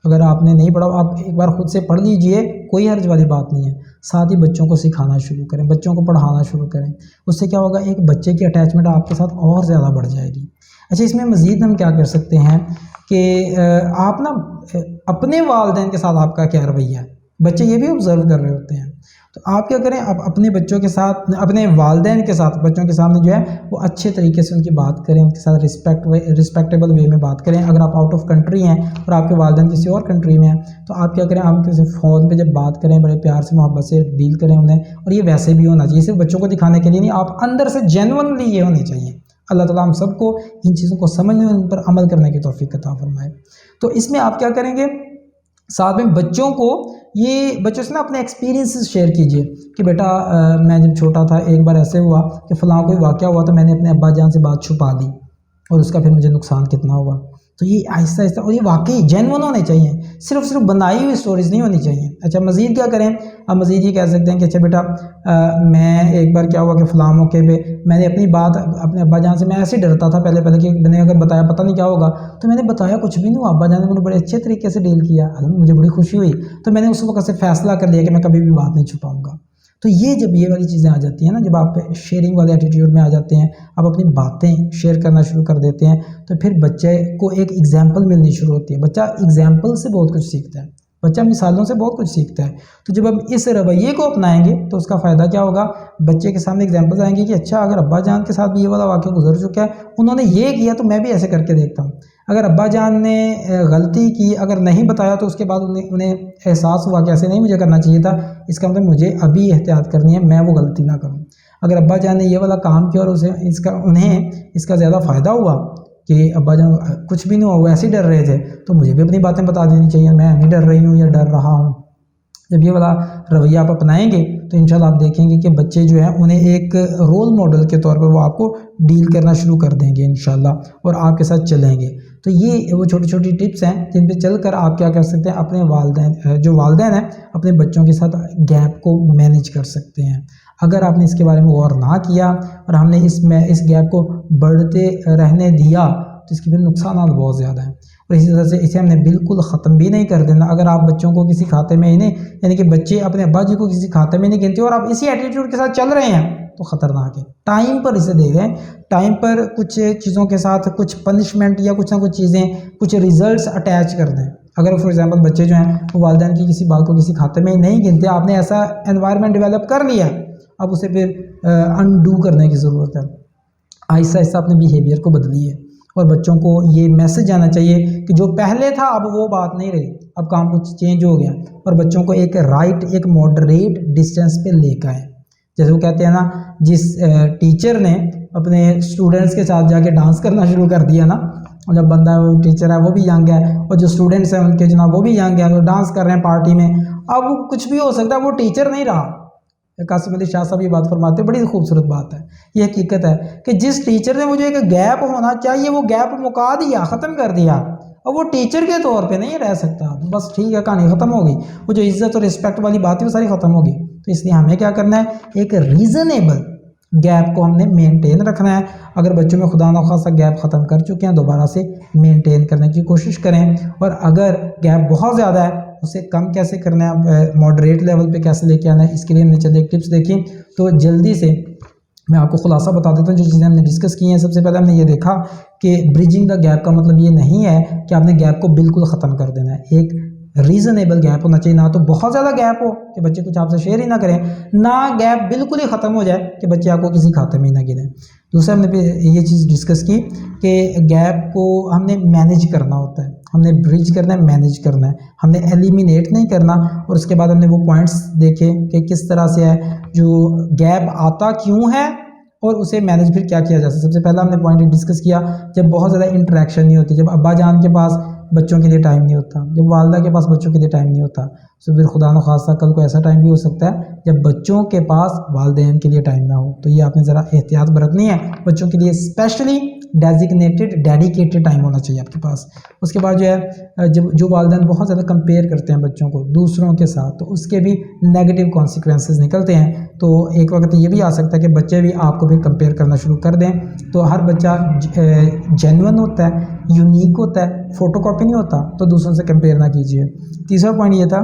اگر آپ نے نہیں پڑھا آپ ایک بار خود سے پڑھ لیجئے، کوئی حرج والی بات نہیں ہے. ساتھ ہی بچوں کو سکھانا شروع کریں، بچوں کو پڑھانا شروع کریں. اس سے کیا ہوگا؟ ایک بچے کی اٹیچمنٹ آپ کے ساتھ اور زیادہ بڑھ جائے گی. اچھا اس میں مزید ہم کیا کر سکتے ہیں کہ آپ نا اپنے والدین کے ساتھ آپ کا کیا رویہ ہے. بچے یہ بھی آبزرو کر رہے ہوتے ہیں. تو آپ کیا کریں، آپ اپنے بچوں کے ساتھ، اپنے والدین کے ساتھ بچوں کے سامنے جو ہے وہ اچھے طریقے سے ان کی بات کریں، ان کے ساتھ رسپیکٹیبل وے میں بات کریں. اگر آپ آؤٹ آف کنٹری ہیں اور آپ کے والدین کسی اور کنٹری میں ہیں تو آپ کیا کریں، آپ کسی فون پہ جب بات کریں بڑے پیار سے محبت سے ڈیل کریں انہیں. اور یہ ویسے بھی ہونا چاہیے، صرف بچوں کو دکھانے کے لیے نہیں، آپ اندر سے جینونلی یہ ہونے چاہیے. اللہ تعالیٰ ہم سب کو ان چیزوں کو سمجھنے، ان پر عمل کرنے کی توفیق عطا فرمائے. تو اس میں آپ کیا کریں گے، ساتھ میں بچوں سے نا اپنے ایکسپیرینسز شیئر کیجئے کہ بیٹا میں جب چھوٹا تھا ایک بار ایسے ہوا کہ فلاں کوئی واقعہ ہوا تو میں نے اپنے ابا جان سے بات چھپا دی اور اس کا پھر مجھے نقصان کتنا ہوا. تو یہ آہستہ آہستہ، اور یہ واقعی جینون ہونے چاہیے، صرف بنائی ہوئی سٹوریز نہیں ہونی چاہیے. اچھا مزید کیا کریں، آپ مزید یہ کہہ سکتے ہیں کہ اچھا بیٹا میں ایک بار کیا ہوا کہ فلاں موقع پہ میں نے اپنی بات اپنے ابا جان سے، میں ایسے ڈرتا تھا پہلے کہ میں نے اگر بتایا پتہ نہیں کیا ہوگا، تو میں نے بتایا کچھ بھی نہیں ہوا، ابا جان نے مجھے بڑے اچھے طریقے سے ڈیل کیا، مجھے بڑی خوشی ہوئی. تو میں نے اس وقت سے فیصلہ کر لیا کہ میں کبھی بھی بات نہیں چھپاؤں گا. تو جب یہ والی چیزیں آ جاتی ہیں نا، جب آپ شیئرنگ والے ایٹیٹیوڈ میں آ جاتے ہیں، آپ اپنی باتیں شیئر کرنا شروع کر دیتے ہیں، تو پھر بچے کو ایک ایگزامپل ملنی شروع ہوتی ہے. بچہ ایگزامپل سے بہت کچھ سیکھتا ہے، بچہ مثالوں سے بہت کچھ سیکھتا ہے. تو جب ہم اس رویے کو اپنائیں گے تو اس کا فائدہ کیا ہوگا، بچے کے سامنے ایگزامپل آئیں گے کہ اچھا اگر ابا جان کے ساتھ بھی یہ والا واقعہ گزر چکا ہے، انہوں نے یہ کیا تو میں بھی ایسے کر کے دیکھتا ہوں. اگر ابا جان نے غلطی کی، اگر نہیں بتایا تو اس کے بعد انہیں احساس ہوا کہ ایسے نہیں مجھے کرنا چاہیے تھا، اس کا مطلب مجھے ابھی احتیاط کرنی ہے، میں وہ غلطی نہ کروں. اگر ابا جان نے یہ والا کام کیا اور انہیں اس کا زیادہ فائدہ ہوا کہ ابا جان کچھ بھی نہیں ہوا، وہ ایسے ہی ڈر رہے تھے، تو مجھے بھی اپنی باتیں بتا دینی چاہیے، میں نہیں ڈر رہی ہوں یا ڈر رہا ہوں. جب یہ والا رویہ آپ اپنائیں گے تو انشاءاللہ آپ دیکھیں گے کہ بچے جو ہیں انہیں ایک رول ماڈل کے طور پر وہ آپ کو ڈیل کرنا شروع کر دیں گے انشاءاللہ، اور آپ کے ساتھ چلیں گے. تو یہ وہ چھوٹی چھوٹی ٹپس ہیں جن پہ چل کر آپ کیا کر سکتے ہیں، اپنے والدین ہیں اپنے بچوں کے ساتھ گیپ کو مینیج کر سکتے ہیں. اگر آپ نے اس کے بارے میں غور نہ کیا اور ہم نے اس گیپ کو بڑھتے رہنے دیا تو اس کے پھر نقصانات بہت زیادہ ہیں. اور اسی طرح سے اسے ہم نے بالکل ختم بھی نہیں کر دینا. اگر آپ بچوں کو کسی کھاتے میں یعنی کہ بچے اپنے ابا جی کو کسی کھاتے میں نہیں گنتے اور آپ اسی ایٹیٹیوڈ کے ساتھ چل رہے ہیں تو خطرناک ہے. ٹائم پر اسے دے دیں، ٹائم پر کچھ چیزوں کے ساتھ کچھ پنشمنٹ یا کچھ نہ کچھ چیزیں، کچھ ریزلٹس اٹیچ کر دیں. اگر فار ایگزامپل بچے جو ہیں وہ والدین کی کسی بات کو کسی کھاتے میں نہیں گنتے، آپ نے ایسا انوائرمنٹ ڈیولپ کر لیا، اب اسے پھر انڈو کرنے کی ضرورت ہے. آہستہ آہستہ اپنے بیہیویئر کو بدلیے اور بچوں کو یہ میسج آنا چاہیے کہ جو پہلے تھا اب وہ بات نہیں رہی، اب کام کچھ چینج ہو گیا. اور بچوں کو ایک ماڈریٹ ڈسٹینس پہ لے کے آئیں. جیسے وہ کہتے ہیں نا، جس ٹیچر نے اپنے اسٹوڈنٹس کے ساتھ جا کے ڈانس کرنا شروع کر دیا نا، اور جب بندہ وہ ٹیچر ہے وہ بھی ینگ ہے اور جو اسٹوڈنٹس ہیں ان کے جناب وہ بھی ینگ ہیں، وہ ڈانس کر رہے ہیں پارٹی میں، اب کچھ بھی ہو سکتا ہے، وہ ٹیچر نہیں رہا. قاسم علی شاہ صاحب یہ بات فرماتے ہیں، بڑی خوبصورت بات ہے. یہ حقیقت ہے کہ جس ٹیچر نے مجھے ایک گیپ ہونا چاہیے وہ گیپ مکا دیا، ختم کر دیا، اور وہ ٹیچر کے طور پہ نہیں رہ سکتا. بس ٹھیک ہے، کہانی ختم ہو گئی، وہ جو عزت اور رسپیکٹ والی بات ہے وہ ساری ختم ہو گئی. تو اس لیے ہمیں کیا کرنا ہے، ایک ریزنیبل گیپ کو ہم نے مینٹین رکھنا ہے. اگر بچوں میں خدا نخواستہ گیپ ختم کر چکے ہیں دوبارہ سے مینٹین کرنے کی کوشش کریں، اور اگر گیپ بہت زیادہ ہے اسے کم کیسے کرنا ہے، ماڈریٹ لیول پہ کیسے لے کے آنا ہے، اس کے لیے ہم نے چند ایک ٹپس دیکھیں. تو جلدی سے میں آپ کو خلاصہ بتا دیتا ہوں جو چیزیں ہم نے ڈسکس کی ہیں. سب سے پہلے ہم نے یہ دیکھا کہ بریجنگ دا گیپ کا مطلب یہ نہیں ہے کہ آپ نے گیپ کو بالکل ختم کر دینا ہے. ایک ریزنیبل گیپ ہونا چاہیے، نہ تو بہت زیادہ گیپ ہو کہ بچے کچھ آپ سے شیئر ہی نہ کریں، نہ گیپ بالکل ہی ختم ہو جائے کہ بچے آپ کو کسی کھاتے میں ہی نہ گریں. دوسرا ہم نے یہ چیز ڈسکس کی کہ گیپ کو ہم نے مینیج کرنا ہوتا ہے، ہم نے برج کرنا ہے، مینیج کرنا ہے، ہم نے ایلیمینیٹ نہیں کرنا. اور اس کے بعد ہم نے وہ پوائنٹس دیکھے کہ کس طرح سے ہے جو گیپ آتا کیوں ہے اور اسے مینیج پھر کیا کیا جا سکتا ہے. سب سے پہلا ہم نے پوائنٹ ڈسکس کیا، جب بہت زیادہ انٹریکشن نہیں ہوتی، جب ابا جان کے پاس بچوں کے لیے ٹائم نہیں ہوتا، جب والدہ کے پاس بچوں کے لیے ٹائم نہیں ہوتا، تو پھر خدا نخواستہ کل کو ایسا ٹائم بھی ہو سکتا ہے جب بچوں کے پاس والدین کے لیے ٹائم نہ ہو. تو یہ آپ نے ذرا احتیاط برتنی ہے. بچوں کے لیے اسپیشلی ڈیڈیکیٹڈ ٹائم ہونا چاہیے آپ کے پاس. اس کے بعد جو ہے جو والدین بہت زیادہ کمپیئر کرتے ہیں بچوں کو دوسروں کے ساتھ، تو اس کے بھی نیگیٹو کانسیکوینسز نکلتے ہیں. تو ایک وقت یہ بھی آ سکتا ہے کہ بچے بھی آپ کو پھر کمپیئر کرنا شروع کر دیں. تو ہر بچہ جینون ہوتا ہے، یونیک ہوتا ہے، فوٹو کاپی نہیں ہوتا، تو دوسروں سے کمپیئر نہ کیجیے. تیسرا پوائنٹ یہ تھا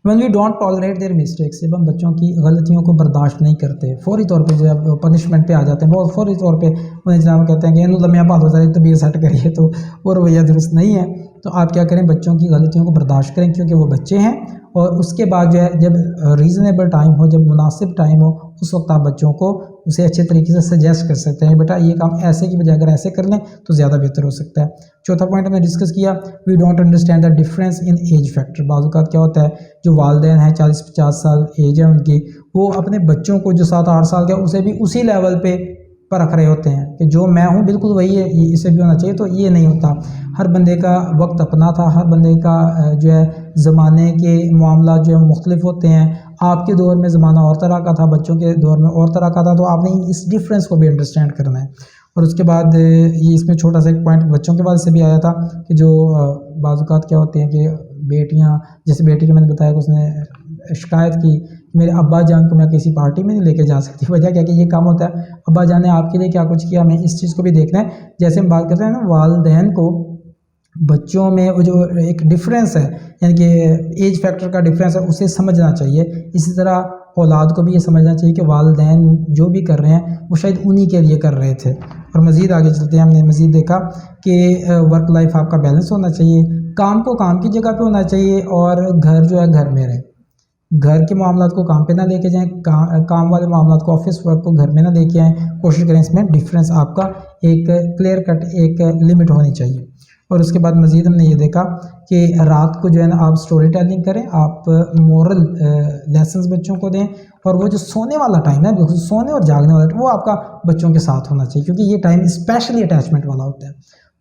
when we don't tolerate their mistakes، جب ہم بچوں کی غلطیوں کو برداشت نہیں کرتے، فوری طور پہ جب پنشمنٹ پہ آ جاتے ہیں، بہت فوری طور پہ انہیں جناب کہتے ہیں کہ انہوں لمحہ بات ہو جائے طبیعت سیٹ کریے، تو وہ رویہ درست نہیں ہے. تو آپ کیا کریں، بچوں کی غلطیوں کو برداشت کریں کیونکہ وہ بچے ہیں اور اس کے بعد جو ہے جب ریزنیبل ٹائم ہو، جب مناسب ٹائم ہو، اس وقت آپ بچوں کو اسے اچھے طریقے سے سجیسٹ کر سکتے ہیں، بیٹا یہ کام ایسے کی بجائے اگر ایسے کر لیں تو زیادہ بہتر ہو سکتا ہے۔ چوتھا پوائنٹ ہم نے ڈسکس کیا، we don't understand the difference in age factor. بعض اوقات کیا ہوتا ہے جو والدین ہیں 40-50 سال ایج ہے ان کی، وہ اپنے بچوں کو جو 7-8 سال کا اسے بھی اسی لیول پہ پرکھ رہے ہوتے ہیں کہ جو میں ہوں بالکل وہی ہے، اسے بھی ہونا چاہیے، تو یہ نہیں ہوتا۔ ہر بندے کا وقت اپنا تھا، ہر بندے کا جو ہے زمانے کے معاملات جو ہے مختلف ہوتے ہیں۔ آپ کے دور میں زمانہ اور طرح کا تھا، بچوں کے دور میں اور طرح کا تھا، تو آپ نے اس ڈفرینس کو بھی انڈرسٹینڈ کرنا ہے۔ اور اس کے بعد یہ اس میں چھوٹا سا ایک پوائنٹ بچوں کے بعد سے بھی آیا تھا کہ جو بعض اوقات کیا ہوتے ہیں کہ بیٹیاں، جیسے بیٹی کے میں نے بتایا کہ اس نے شکایت کی کہ میرے ابا جان کو میں کسی پارٹی میں نہیں لے کے جا سکتی، وجہ کیا کہ یہ کام ہوتا ہے ابا جان نے آپ کے لیے کیا کچھ کیا، ہمیں اس چیز کو بھی دیکھنا ہے۔ جیسے ہم بات کرتے ہیں نا والدین کو بچوں میں وہ جو ایک ڈفرینس ہے، یعنی کہ ایج فیکٹر کا ڈفرینس ہے، اسے سمجھنا چاہیے۔ اسی طرح اولاد کو بھی یہ سمجھنا چاہیے کہ والدین جو بھی کر رہے ہیں وہ شاید انہی کے لیے کر رہے تھے۔ اور مزید آگے چلتے ہیں، ہم نے مزید دیکھا کہ ورک لائف آپ کا بیلنس ہونا چاہیے، کام کو کام کی جگہ پہ ہونا چاہیے اور گھر جو ہے گھر میں رہے۔ گھر کے معاملات کو کام پہ نہ لے کے جائیں، کام والے معاملات کو، آفس ورک کو گھر میں نہ لے کے آئیں، کوشش کریں اس میں ڈفرینس آپ کا ایک کلیئر کٹ ایک لمٹ ہونی چاہیے۔ اور اس کے بعد مزید ہم نے یہ دیکھا کہ رات کو جو ہے نا آپ سٹوری ٹیلنگ کریں، آپ مورل لیسنز بچوں کو دیں، اور وہ جو سونے والا ٹائم ہے، سونے اور جاگنے والا وہ آپ کا بچوں کے ساتھ ہونا چاہیے، کیونکہ یہ ٹائم اسپیشلی اٹیچمنٹ والا ہوتا ہے۔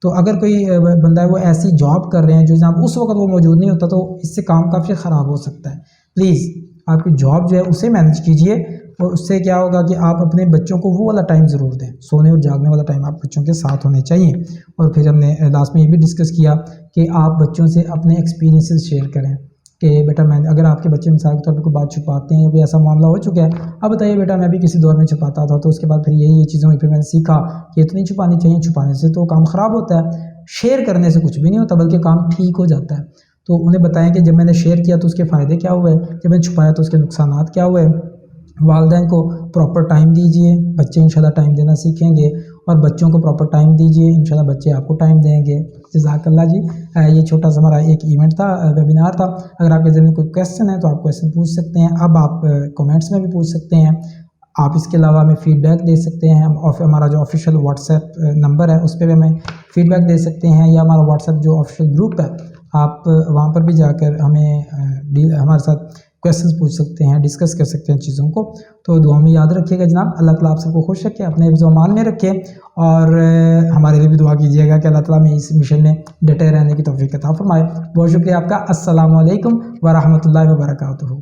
تو اگر کوئی بندہ ہے وہ ایسی جاب کر رہے ہیں جو جہاں اس وقت وہ موجود نہیں ہوتا، تو اس سے کام کافی خراب ہو سکتا ہے۔ پلیز آپ کی جاب جو ہے اسے مینیج کیجئے، اور اس سے کیا ہوگا کہ آپ اپنے بچوں کو وہ والا ٹائم ضرور دیں، سونے اور جاگنے والا ٹائم آپ بچوں کے ساتھ ہونے چاہیے۔ اور پھر ہم نے لاسٹ میں یہ بھی ڈسکس کیا کہ آپ بچوں سے اپنے ایکسپیرینسز شیئر کریں کہ بیٹا میں، اگر آپ کے بچے مثال کے طور پہ کوئی بات چھپاتے ہیں یا کوئی ایسا معاملہ ہو چکا ہے، اب بتائیے بیٹا میں بھی کسی دور میں چھپاتا تھا، تو اس کے بعد پھر یہ چیزیں ہوئی، پھر میں نے سیکھا کہ اتنی چھپانی چاہیے، چھپانے سے تو کام خراب ہوتا ہے، شیئر کرنے سے کچھ بھی نہیں ہوتا بلکہ کام ٹھیک ہو جاتا ہے۔ تو انہیں بتائیں کہ جب میں نے شیئر کیا تو اس کے فائدے کیا ہوئے، جب میں نے چھپایا تو اس کے نقصانات کیا ہوئے۔ والدین کو پراپر ٹائم دیجئے، بچے انشاءاللہ ٹائم دینا سیکھیں گے، اور بچوں کو پراپر ٹائم دیجئے، انشاءاللہ بچے آپ کو ٹائم دیں گے۔ جزاک اللہ جی۔ یہ چھوٹا سا ہمارا ایک ایونٹ تھا، ویبینار تھا۔ اگر آپ کے ذہن میں کوئی کویسچن ہے تو آپ کویسچن پوچھ سکتے ہیں، اب آپ کمنٹس میں بھی پوچھ سکتے ہیں۔ آپ اس کے علاوہ ہمیں فیڈ بیک دے سکتے ہیں، ہمارا جو آفیشیل واٹس ایپ نمبر ہے اس پہ بھی ہمیں فیڈ بیک دے سکتے ہیں، یا ہمارا واٹس ایپ جو آفیشیل گروپ ہے آپ وہاں پر بھی جا کر ہمیں ہمارے ساتھ کویسچنز پوچھ سکتے ہیں، ڈسکس کر سکتے ہیں چیزوں کو۔ تو دعا میں یاد رکھیے گا جناب، اللہ تعالیٰ آپ سب کو خوش رکھے، اپنے حفظ و امان میں رکھے، اور ہمارے لیے بھی دعا کیجیے گا کہ اللہ تعالیٰ میں اس مشن میں ڈٹے رہنے کی توفیق عطا فرمائے۔ بہت شکریہ آپ کا۔ السلام علیکم ورحمۃ اللہ وبرکاتہ۔